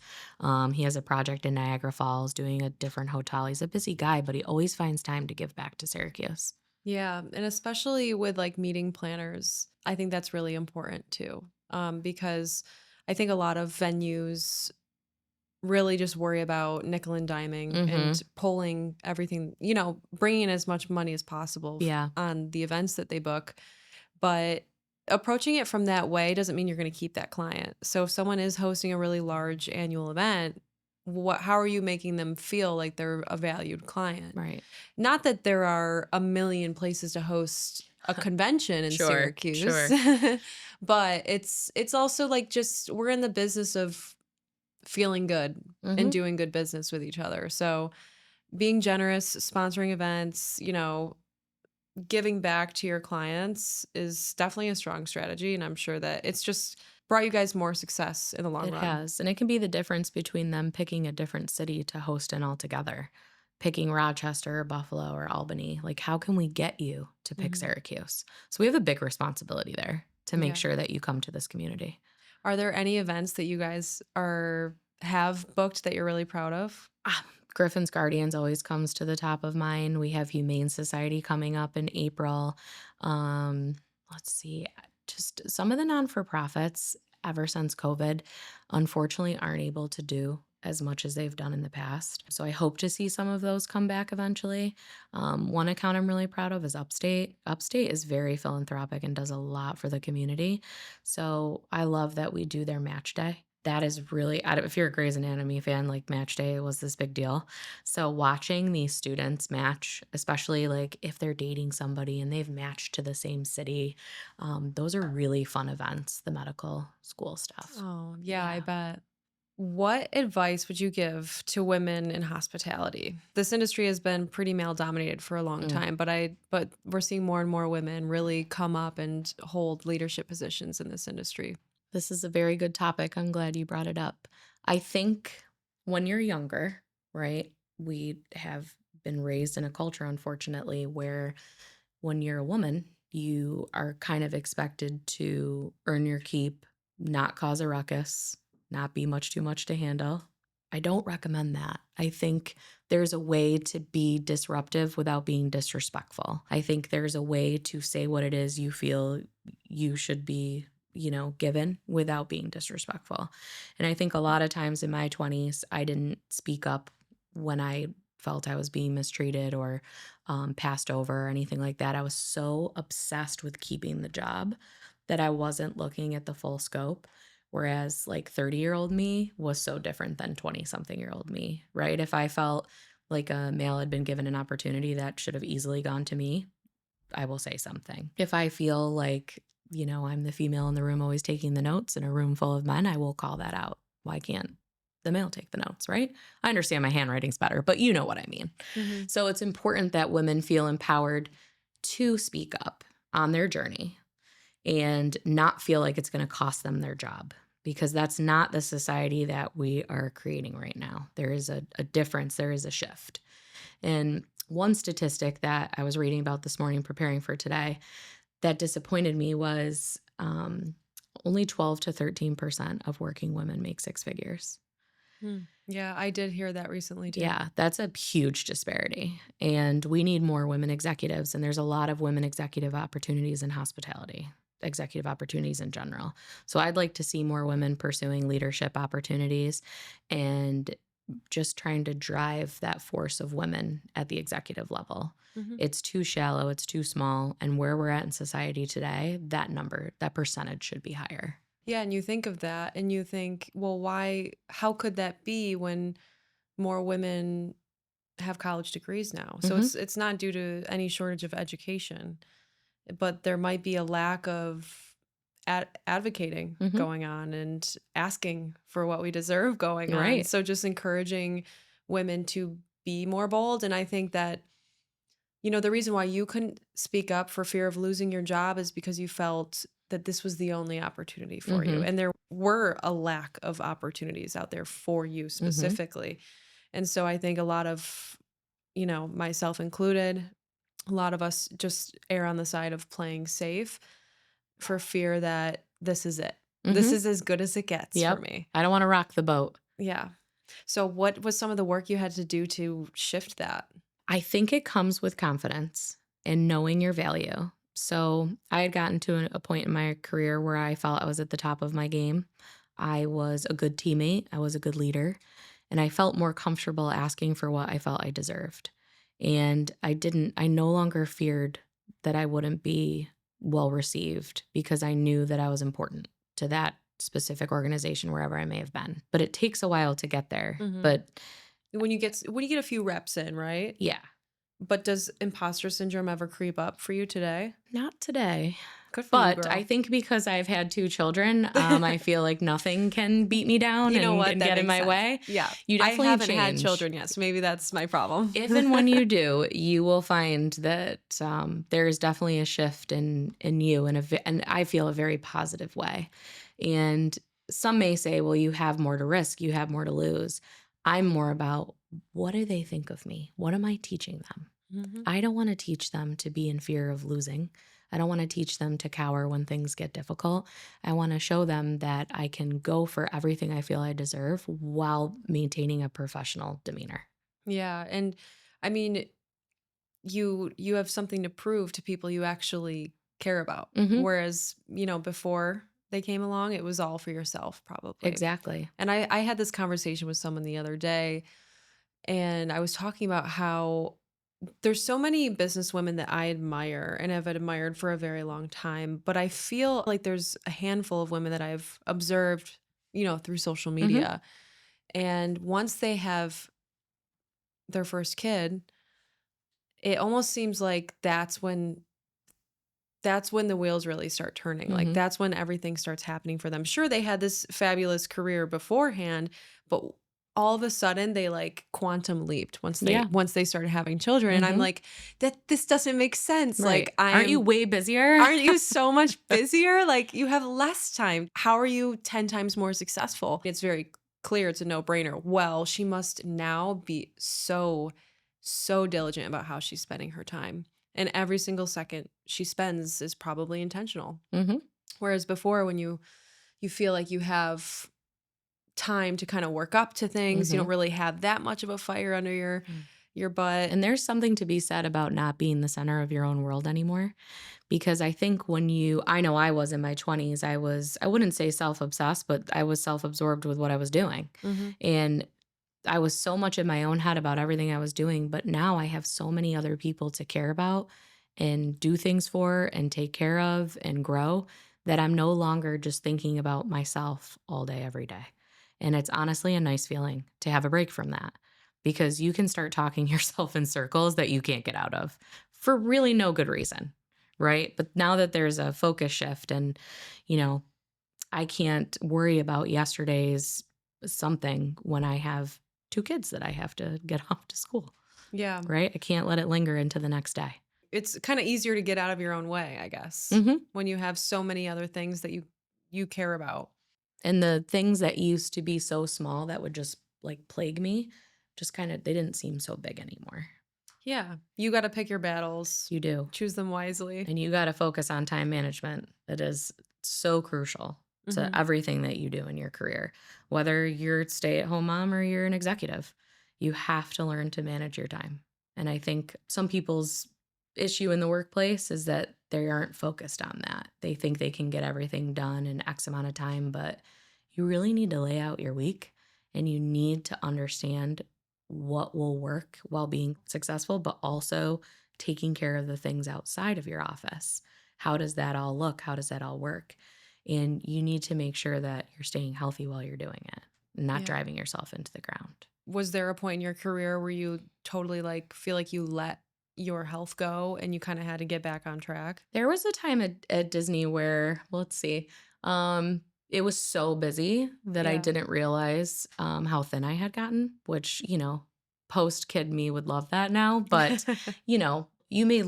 He has a project in Niagara Falls doing a different hotel. He's a busy guy, but he always finds time to give back to Syracuse.
Yeah. And especially with like meeting planners, I think that's really important too. Because I think a lot of venues really just worry about nickel and diming and
Mhm.
pulling everything, bringing in as much money as possible
Yeah.
on the events that they book. But approaching it from that way doesn't mean you're going to keep that client. So if someone is hosting a really large annual event, how are you making them feel like they're a valued client?
Right.
Not that there are a million places to host a convention in
Sure.
Syracuse,
Sure.
but it's also like just we're in the business of feeling good and
Mhm.
doing good business with each other. So being generous, sponsoring events, giving back to your clients is definitely a strong strategy. And I'm sure that it's just brought you guys more success in the long
It
run.
has, and it can be the difference between them picking a different city to host in altogether. Picking Rochester or Buffalo or Albany. Like, how can we get you to pick
Hmm.
Syracuse? So we have a big responsibility there to make
Yeah.
sure that you come to this community.
Are there any events that you guys have booked that you're really proud of?
Ah, Griffin's Guardians always comes to the top of mind. We have Humane Society coming up in April. Um, let's see, just some of the non for profits ever since COVID, unfortunately, aren't able to do as much as they've done in the past. So I hope to see some of those come back eventually. One account I'm really proud of is Upstate. Upstate is very philanthropic and does a lot for the community. So I love that we do their match day. That is really, if you're a Grey's Anatomy fan, like match day was this big deal. So watching these students match, especially like if they're dating somebody and they've matched to the same city, those are really fun events, the medical school stuff.
Oh, yeah, I
Yeah.
bet. What advice would you give to women in hospitality? This industry has been pretty male dominated for a long
Mm.
time, but we're seeing more and more women really come up and hold leadership positions in this industry.
This is a very good topic. I'm glad you brought it up. I think when you're younger, right, we have been raised in a culture, unfortunately, where when you're a woman, you are kind of expected to earn your keep, not cause a ruckus, not be much too much to handle. I don't recommend that. I think there's a way to be disruptive without being disrespectful. I think there's a way to say what it is you feel you should be, given without being disrespectful. And I think a lot of times in my 20s, I didn't speak up when I felt I was being mistreated or passed over or anything like that. I was so obsessed with keeping the job that I wasn't looking at the full scope. Whereas like 30-year-old me was so different than 20-something-year-old me, right? If I felt like a male had been given an opportunity that should have easily gone to me, I will say something. If I feel like, I'm the female in the room always taking the notes in a room full of men, I will call that out. Why can't the male take the notes, right? I understand my handwriting's better, but you know what I mean.
Hmm.
So it's important that women feel empowered to speak up on their journey and not feel like it's going to cost them their job, because that's not the society that we are creating right now. There is a difference, there is a shift. And one statistic that I was reading about this morning preparing for today that disappointed me was only 12 to 13% of working women make six figures.
Yeah, I did hear that recently too.
Yeah, that's a huge disparity. And we need more women executives. And there's a lot of women executive opportunities in hospitality, executive opportunities in general. So I'd like to see more women pursuing leadership opportunities and just trying to drive that force of women at the executive level.
Hmm.
It's too shallow, it's too small. And where we're at in society today, that number, that percentage should be higher.
Yeah, and you think of that and you think, well, how could that be when more women have college degrees now? So
Hmm.
it's not due to any shortage of education, but there might be a lack of advocating
Hmm.
going on and asking for what we deserve going on.
Right.
So just encouraging women to be more bold. And I think that, the reason why you couldn't speak up for fear of losing your job is because you felt that this was the only opportunity for you.
Hmm.
And there were a lack of opportunities out there for you
Hmm.
specifically. And so I think a lot of, myself included, a lot of us just err on the side of playing safe for fear that this is it. This
Hmm.
is as good as it gets for
Yep.
me.
I don't want to rock the boat.
Yeah. So what was some of the work you had to do to shift that?
I think it comes with confidence and knowing your value. So I had gotten to a point in my career where I felt I was at the top of my game. I was a good teammate, I was a good leader, and I felt more comfortable asking for what I felt I deserved. And I no longer feared that I wouldn't be well received because I knew that I was important to that specific organization wherever I may have been. But it takes a while to get there.
Hmm.
But
When you get a few reps in, right?
yeah,
But does imposter syndrome ever creep up for you today?
not today.
Good for you,
But I
girl.
think because I've had 2 children, I feel like nothing can beat me down
You know
and
what?
and
That
get in
makes
my
sense.
way.
Yeah.
You
I
definitely
haven't had
change.
children yet, so maybe that's my problem.
If and when you do, you will find that, there is definitely a shift in you and I feel a very positive way. And some may say, "Well, you have more to risk, you have more to lose." I'm more about, what do they think of me? What am I teaching them?
Hmm.
I don't want to teach them to be in fear of losing. I don't want to teach them to cower when things get difficult. I want to show them that I can go for everything I feel I deserve while maintaining a professional demeanor.
Yeah, and I mean, you have something to prove to people you actually care about.
Mhm.
Whereas, before they came along, it was all for yourself probably.
Exactly.
And I had this conversation with someone the other day, and I was talking about how there's so many business women that I admire and have admired for a very long time, but I feel like there's a handful of women that I've observed, through social
Mhm.
media. And once they have their first kid, it almost seems like that's when the wheels really start turning. Like
Mhm.
that's when everything starts happening for them. Sure, they had this fabulous career beforehand, but all of a sudden they like quantum leaped once they
Yeah.
once they started having children. And I'm
Mhm.
like, that this doesn't make sense.
Right.
Like I
Aren't you
am
way busier?
aren't you so much busier? Like you have less time. How are you 10 times more successful? It's very clear it's a no-brainer. Well, she must now be so diligent about how she's spending her time. And every single second she spends is probably intentional.
Mhm.
Whereas before when you feel like you have time to kind of work up to things, you don't
Mhm.
really have that much of a fire under your butt.
And there's something to be said about not being the center of your own world anymore. Because I think I know I was in my 20s, I wouldn't say self-obsessed, but I was self-absorbed with what I was doing.
Mhm.
And I was so much in my own head about everything I was doing, but now I have so many other people to care about and do things for and take care of and grow that I'm no longer just thinking about myself all day, every day. And it's honestly a nice feeling to have a break from that because you can start talking yourself in circles that you can't get out of for really no good reason. Right. But now that there's a focus shift and, you know, I can't worry about yesterday's something when I have 2 kids that I have to get off to school,
Yeah.
right? I can't let it linger into the next day.
It's kind of easier to get out of your own way, I guess,
Mhm.
when you have so many other things that you care about.
And the things that used to be so small that would just, like, plague me, just kinda they didn't seem so big anymore.
Yeah, you got to pick your battles,
You do.
choose them wisely.
And you gotta focus on time management. It is so crucial to
Mhm.
everything that you do in your career, whether you're a stay-at-home mom or you're an executive. You have to learn to manage your time. And I think some people's issue in the workplace is that they aren't focused on that. They think they can get everything done in X amount of time, but you really need to lay out your week and you need to understand what will work while being successful, but also taking care of the things outside of your office. How does that all look? How does that all work? And you need to make sure that you're staying healthy while you're doing it, not
Yeah.
driving yourself into the ground.
Was there a point in your career where you totally like feel like you let your health go and you kind of had to get back on track?
There was a time at Disney where, let's see, um, it was so busy that I
Yeah.
didn't realize how thin I had gotten, which, post kid me would love that now. But, you may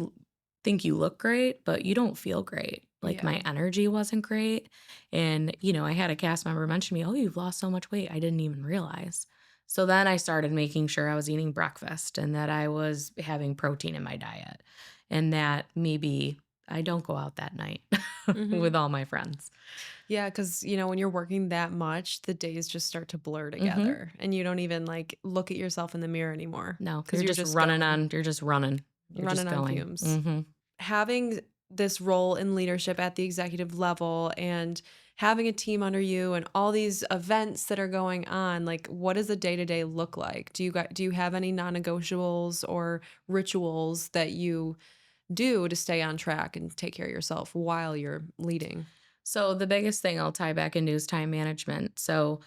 think you look great, but you don't feel great. Like my
Yeah.
energy wasn't great. And, I had a cast member mention me, "Oh, you've lost so much weight." I didn't even realize. So then I started making sure I was eating breakfast and that I was having protein in my diet and that maybe I don't go out that night
Mhm.
with all my friends.
Yeah, cuz when you're working that much, the days just start to blur
Mhm.
together and you don't even like look at yourself in the mirror anymore
No,
cuz you're just going,
you're just running. You're
running
just
on
going.
fumes.
Mhm.
Having this role in leadership at the executive level and having a team under you and all these events that are going on, like what does a day-to-day look like? Do you have any non-negotiables or rituals that you do to stay on track and take care of yourself while you're leading?
So the biggest thing I'll tie back into is time management. So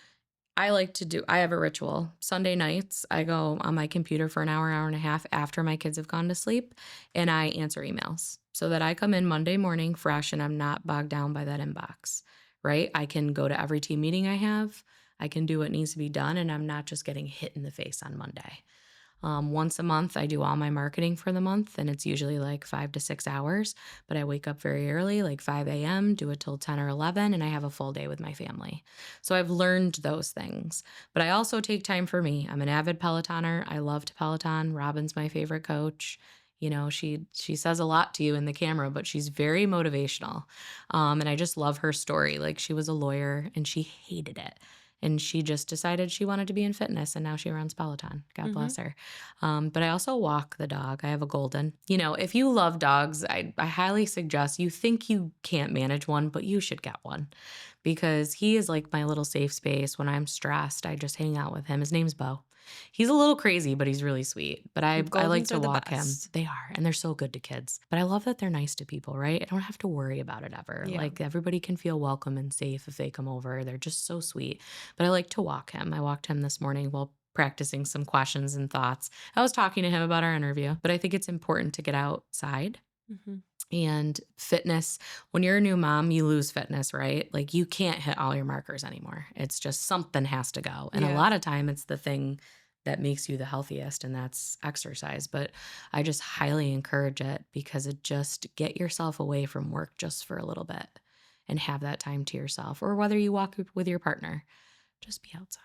I have a ritual. Sunday nights, I go on my computer for an hour, hour and a half after my kids have gone to sleep, and I answer emails so that I come in Monday morning fresh and I'm not bogged down by that inbox, right? I can go to every team meeting I have. I can do what needs to be done, and I'm not just getting hit in the face on Monday. Once a month, I do all my marketing for the month, and it's usually like 5 to 6 hours. But I wake up very early, like 5 a.m., do it till 10 or 11, and I have a full day with my family. So I've learned those things. But I also take time for me. I'm an avid Pelotoner. I love to Peloton. Robin's my favorite coach. She says a lot to you in the camera, but she's very motivational. And I just love her story. Like she was a lawyer and she hated it. and she just decided she wanted to be in fitness, and now she runs Peloton. God bless her. But I also walk the dog. I have a golden. You know, if you love dogs, I highly suggest, you think you can't manage one, but you should get one, because he is like my little safe space. When I'm stressed, I just hang out with him. His name's Bo. He's a little crazy, but he's really sweet. But I like
Goldens
to
are the
walk him.
best.
They are, and they're so good to kids. But I love that they're nice to people, right? I don't have to worry about it ever.
Yeah.
Like, everybody can feel welcome and safe if they come over. They're just so sweet. But I like to walk him. I walked him this morning while practicing some questions and thoughts. I was talking to him about our interview, but I think it's important to get outside.
Mhm.
And fitness, when you're a new mom, you lose fitness, right? Like, you can't hit all your markers anymore. It's just something has to go. And a
Yeah.
lot of time it's the thing that makes you the healthiest, and that's exercise. But I just highly encourage it, because it just, get yourself away from work just for a little bit and have that time to yourself. Or whether you walk with your partner, just be outside.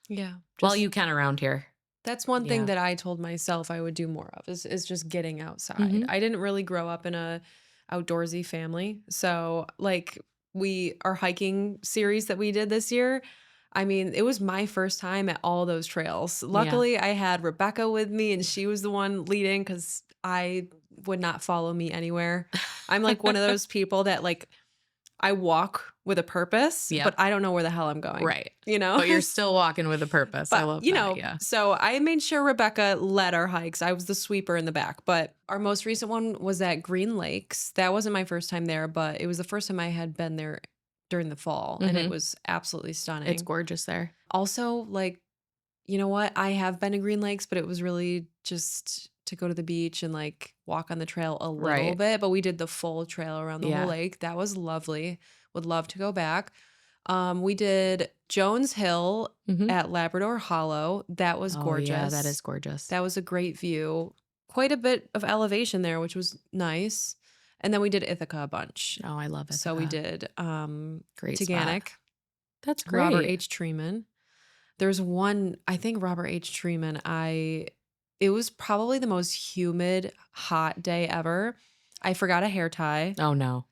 Yeah.
Well,
Just
you can around here.
That's one thing
Yeah.
that I told myself I would do more of is just getting outside.
Hmm.
I didn't really grow up in a outdoorsy family. So like our hiking series that we did this year, I mean, it was my first time at all those trails.
Yeah.
Luckily, I had Rebecca with me and she was the one leading cuz I would not follow me anywhere. I'm like one of those people that like I walk with a purpose, but
Yep.
I don't know where the hell I'm going,
Right.
you know?
But you're still walking with a purpose. I
But,
love
you
that.
know,
Yeah.
so I made sure Rebecca led our hikes. I was the sweeper in the back. But our most recent one was at Green Lakes. That wasn't my first time there, but it was the first time I had been there during the fall. And it
Hmm.
was absolutely stunning.
It's gorgeous there.
Also, like, you know what? I have been to Green Lakes, but it was really just to go to the beach and like walk on the trail a little
Right.
bit. But we did the full trail around the whole
Yeah.
lake. That was lovely. Would love to go back. We did Jones Hill
Hmm.
at Labrador Hollow. That was
Oh, yeah, that
gorgeous.
is gorgeous.
That was a great view. Quite a bit of elevation there, which was nice. And then we did Ithaca a bunch.
Oh, I love
So we
Ithaca.
did
Great spot.
Teganic,
That's
Robert
great.
H. Treeman. There's one, I think Robert H. Treeman, it was probably the most humid, hot day ever. I forgot a hair tie.
Oh, no.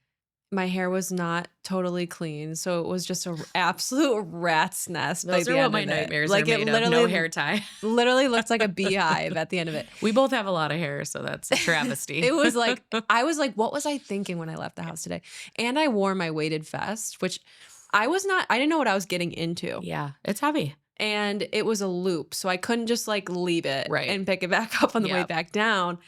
My hair was not totally clean, so it was just a absolute rat's nest by
Those
the
are what
end
my
of it.
nightmares
Like,
are
it
made of. No hair tie.
literally looked like a beehive at the end of it.
We both have a lot of hair, so that's a travesty.
It was like, I was like, what was I thinking when I left the house today? And I wore my weighted vest, which I didn't know what I was getting into.
Yeah, it's heavy.
And it was a loop, so I couldn't just like leave it
Right.
and pick it back up on the way
Yep.
back down.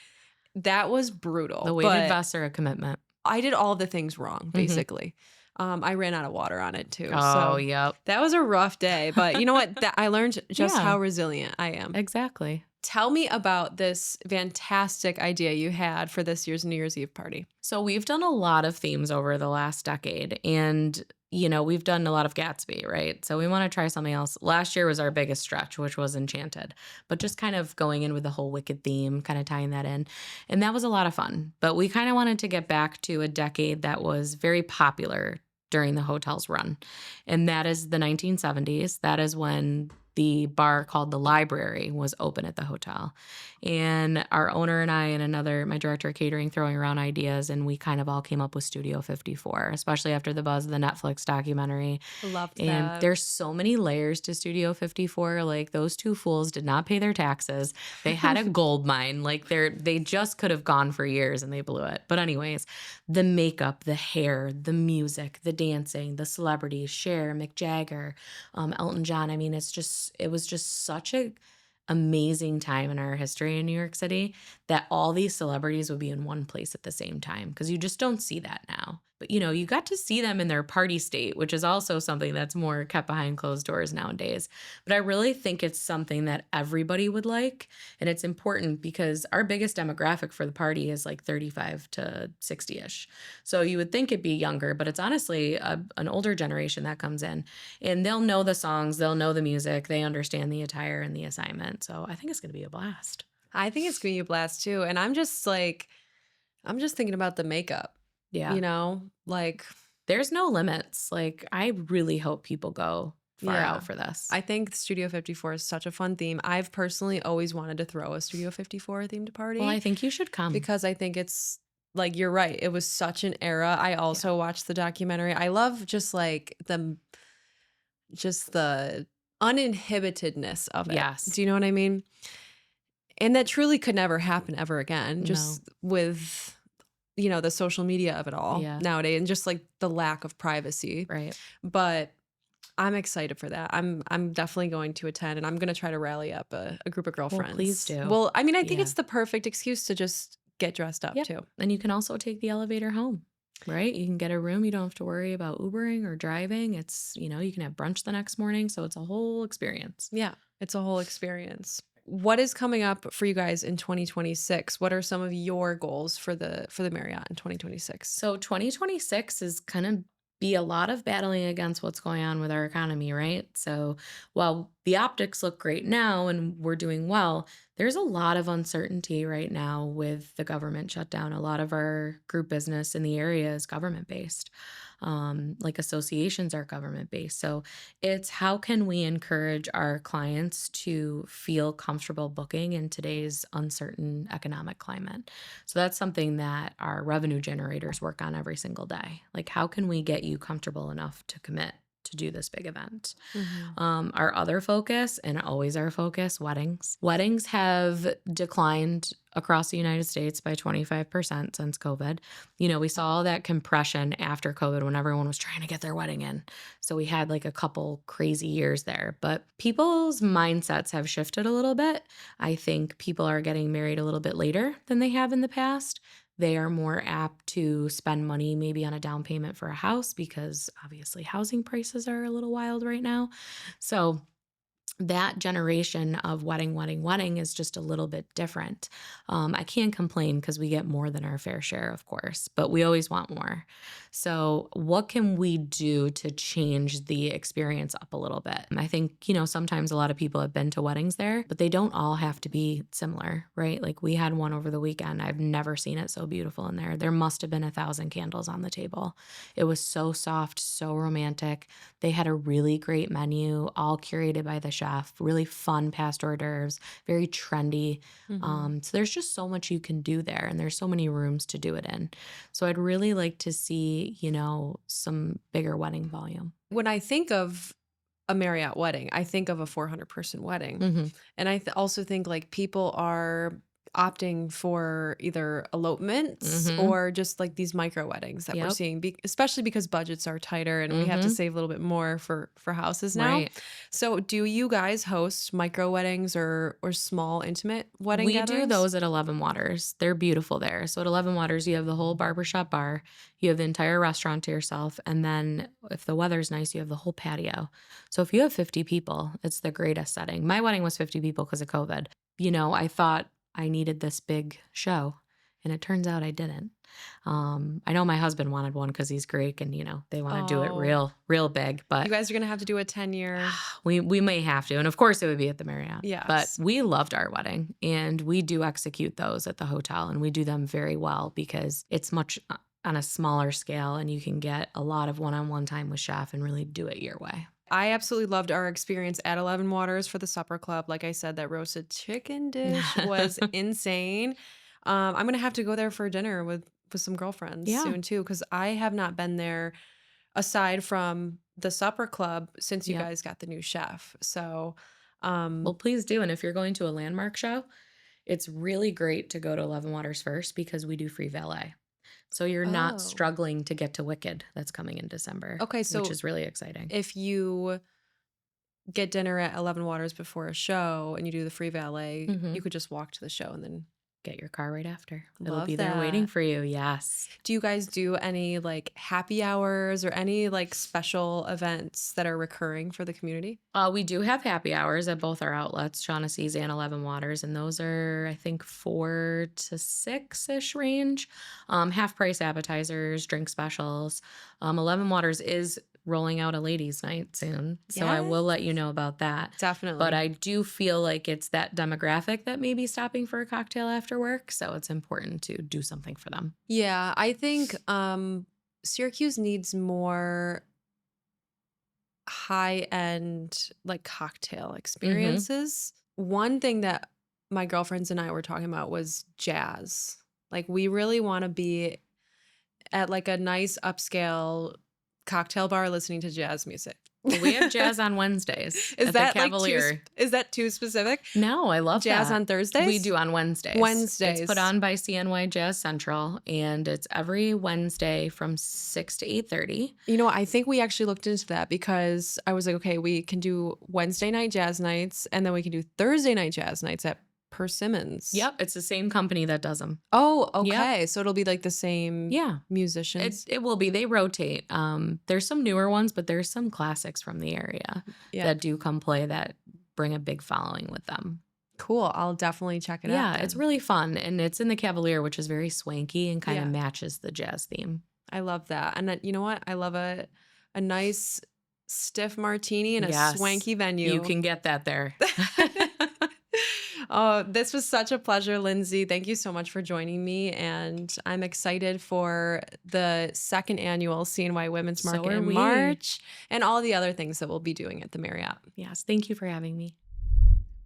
That was brutal.
The weighted
but
vests are a commitment.
I did all the things wrong, basically. I ran out of water on it too.
Oh,
So
yep.
that was a rough day. But you know what? I learned just
Yeah.
how resilient I am.
Exactly.
Tell me about this fantastic idea you had for this year's New Year's Eve party.
So we've done a lot of themes over the last decade, and we've done a lot of Gatsby, right? So we want to try something else. Last year was our biggest stretch, which was Enchanted, but just kind of going in with the whole Wicked theme, kind of tying that in. And that was a lot of fun. But we kind of wanted to get back to a decade that was very popular during the hotel's run. And that is the 1970s. That is when the bar called The Library was open at the hotel. And our owner and I and my director of catering, throwing around ideas, and we kind of all came up with Studio 54, especially after the buzz of the Netflix documentary.
Loved
And
that.
there's so many layers to Studio 54. Like, those two fools did not pay their taxes. They had a gold mine. Like, they just could have gone for years and they blew it. But anyways, the makeup, the hair, the music, the dancing, the celebrities, Cher, Mick Jagger, Elton John. I mean, it was just such a amazing time in our history in New York City that all these celebrities would be in one place at the same time, because you just don't see that now. But you got to see them in their party state, which is also something that's more kept behind closed doors nowadays. But I really think it's something that everybody would like, and it's important because our biggest demographic for the party is like 35 to 60-ish. So you would think it'd be younger, but it's honestly an older generation that comes in, and they'll know the songs, they'll know the music, they understand the attire and the assignment. So I think it's going to be a blast.
I think it's going to be a blast too. And I'm just thinking about the makeup.
Yeah.
Like,
there's no limits. Like, I really hope people go far
Yeah.
out for this.
I think Studio 54 is such a fun theme. I've personally always wanted to throw a Studio 54 themed party.
Well, I think you should come.
because I think it's like, you're right. It was such an era. I also watched the documentary. I love just like the just the uninhibitedness of it.
Yes.
Do you know what I mean? And that truly could never happen ever again,
No.
just with, you know, the social media of it all
Yeah.
nowadays and just like the lack of privacy.
Right.
But I'm excited for that. I'm definitely going to attend, and I'm gonna try to rally up a group of
Well, please
girlfriends.
do.
Well, I mean, I think
Yeah.
it's the perfect excuse to just get dressed up
Yep.
too.
And you can also take the elevator home, right? You can get a room. You don't have to worry about Ubering or driving. You can have brunch the next morning. So it's a whole experience.
Yeah, it's a whole experience. What is coming up for you guys in 2026? What are some of your goals for the Marriott in 2026?
So 2026 is kind of be a lot of battling against what's going on with our economy, right? So while the optics look great now and we're doing well, there's a lot of uncertainty right now with the government shutdown. A lot of our group business in the area is government based. Like associations are government based. So it's how can we encourage our clients to feel comfortable booking in today's uncertain economic climate? So that's something that our revenue generators work on every single day. Like, how can we get you comfortable enough to commit to do this big event?
Mhm.
Our other focus, and always our focus, weddings. Weddings have declined across the United States by 25% since COVID. We saw all that compression after COVID when everyone was trying to get their wedding in. So we had like a couple crazy years there, but people's mindsets have shifted a little bit. I think people are getting married a little bit later than they have in the past. They are more apt to spend money maybe on a down payment for a house because obviously housing prices are a little wild right now. So that generation of wedding is just a little bit different. I can't complain because we get more than our fair share, of course, but we always want more. So, what can we do to change the experience up a little bit? I think, sometimes a lot of people have been to weddings there, but they don't all have to be similar, right? Like we had one over the weekend. I've never seen it so beautiful in there. There must have been 1,000 candles on the table. It was so soft, so romantic. They had a really great menu, all curated by the chef, really fun past hors d'oeuvres, very trendy.
Mhm.
So there's just so much you can do there, and there's so many rooms to do it in. So I'd really like to see, some bigger wedding volume.
When I think of a Marriott wedding, I think of a 400-person wedding.
Hmm.
And I also think like people are opting for either elopements
Hmm.
or just like these micro weddings that we're
Yep.
seeing, especially because budgets are tighter and we have to
Hmm.
save a little bit more for houses now.
Right.
So, do you guys host micro weddings or small intimate wedding
We do
gatherings?
those at 11 Waters. They're beautiful there. So at 11 Waters, you have the whole barbershop bar, you have the entire restaurant to yourself, and then if the weather's nice, you have the whole patio. So if you have 50 people, it's the greatest setting. My wedding was 50 people because of COVID. I thought I needed this big show, and it turns out I didn't. I know my husband wanted one because he's Greek and, they want to do it
Oh,
real, real big,
you
but
guys are gonna have to do a 10-year.
we may have to, and of course it would be at the Marriott. But
Yes.
we loved our wedding, and we do execute those at the hotel, and we do them very well because it's much on a smaller scale, and you can get a lot of one-on-one time with chef and really do it your way.
I absolutely loved our experience at 11 Waters for the supper club. Like I said, that roasted chicken dish was insane. I'm gonna have to go there for dinner with some girlfriends
Yeah.
soon too, because I have not been there aside from the supper club since you
Yep.
guys got the new chef. So,
Well, please do. And if you're going to a landmark show, it's really great to go to 11 Waters first because we do free valet. So you're not
oh,
struggling to get to Wicked that's coming in December,
okay.
which
So
is really exciting.
if you get dinner at 11 Waters before a show and you do the free valet,
Hmm.
you could just walk to the show and then
Get your car right after. It'll
love
be there waiting
that.
for you. Yes.
Do you guys do any like happy hours or any like special events that are recurring for the community?
We do have happy hours at both our outlets, Shaughnessy's and 11 Waters, and those are, I think, 4 to 6 ish range. Half price appetizers, drink specials. 11 Waters is rolling out a ladies' night soon, so I will let you
Yes.
know about that. But
Definitely.
I do feel like it's that demographic that may be stopping for a cocktail after work, so it's important to do something for them.
Yeah, I think Syracuse needs more high-end like cocktail
Hmm.
experiences. One thing that my girlfriends and I were talking about was jazz. Like we really want to be at like a nice upscale cocktail bar listening to jazz music.
We have jazz on Wednesdays
Is
at the
that
Cavalier.
is that too specific?
No, I love
Jazz
that.
on Thursdays?
We do on Wednesdays.
Wednesdays.
It's put on by CNY Jazz Central, and it's every Wednesday from 6 to 8:30.
You know what? I think we actually looked into that because I was like, okay, we can do Wednesday night jazz nights, and then we can do Thursday night jazz nights at Persimmons.
Yep, it's the same company that does them.
Oh,
Yep.
okay. So it'll be like the same
Yeah,
musicians.
it will be. They rotate. There's some newer ones, but there's some classics from the area
Yeah.
that do come play that bring a big following with them.
Cool. I'll definitely check it out.
Yeah,
then.
it's really fun, and it's in the Cavalier, which is very swanky and kind of
Yeah.
matches the jazz theme.
I love that. And you know what? I love a nice stiff martini in a
Yes,
swanky venue.
You can get that there.
Oh, this was such a pleasure, Lindsay. Thank you so much for joining me. And I'm excited for the second annual CNY Women's
So
Market
are
in
we.
March and all the other things that we'll be doing at the Marriott.
Yes, thank you for having me.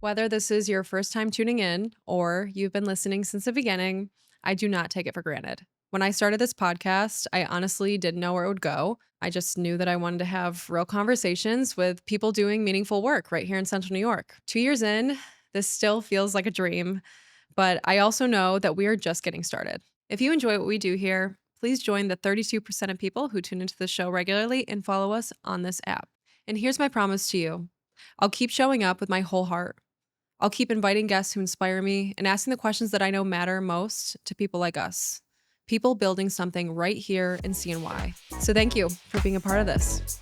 Whether this is your first time tuning in or you've been listening since the beginning, I do not take it for granted. When I started this podcast, I honestly didn't know where it would go. I just knew that I wanted to have real conversations with people doing meaningful work right here in Central New York. 2 years in, this still feels like a dream, but I also know that we are just getting started. If you enjoy what we do here, please join the 32% of people who tune into the show regularly and follow us on this app. And here's my promise to you. I'll keep showing up with my whole heart. I'll keep inviting guests who inspire me and asking the questions that I know matter most to people like us. People building something right here in CNY. So thank you for being a part of this.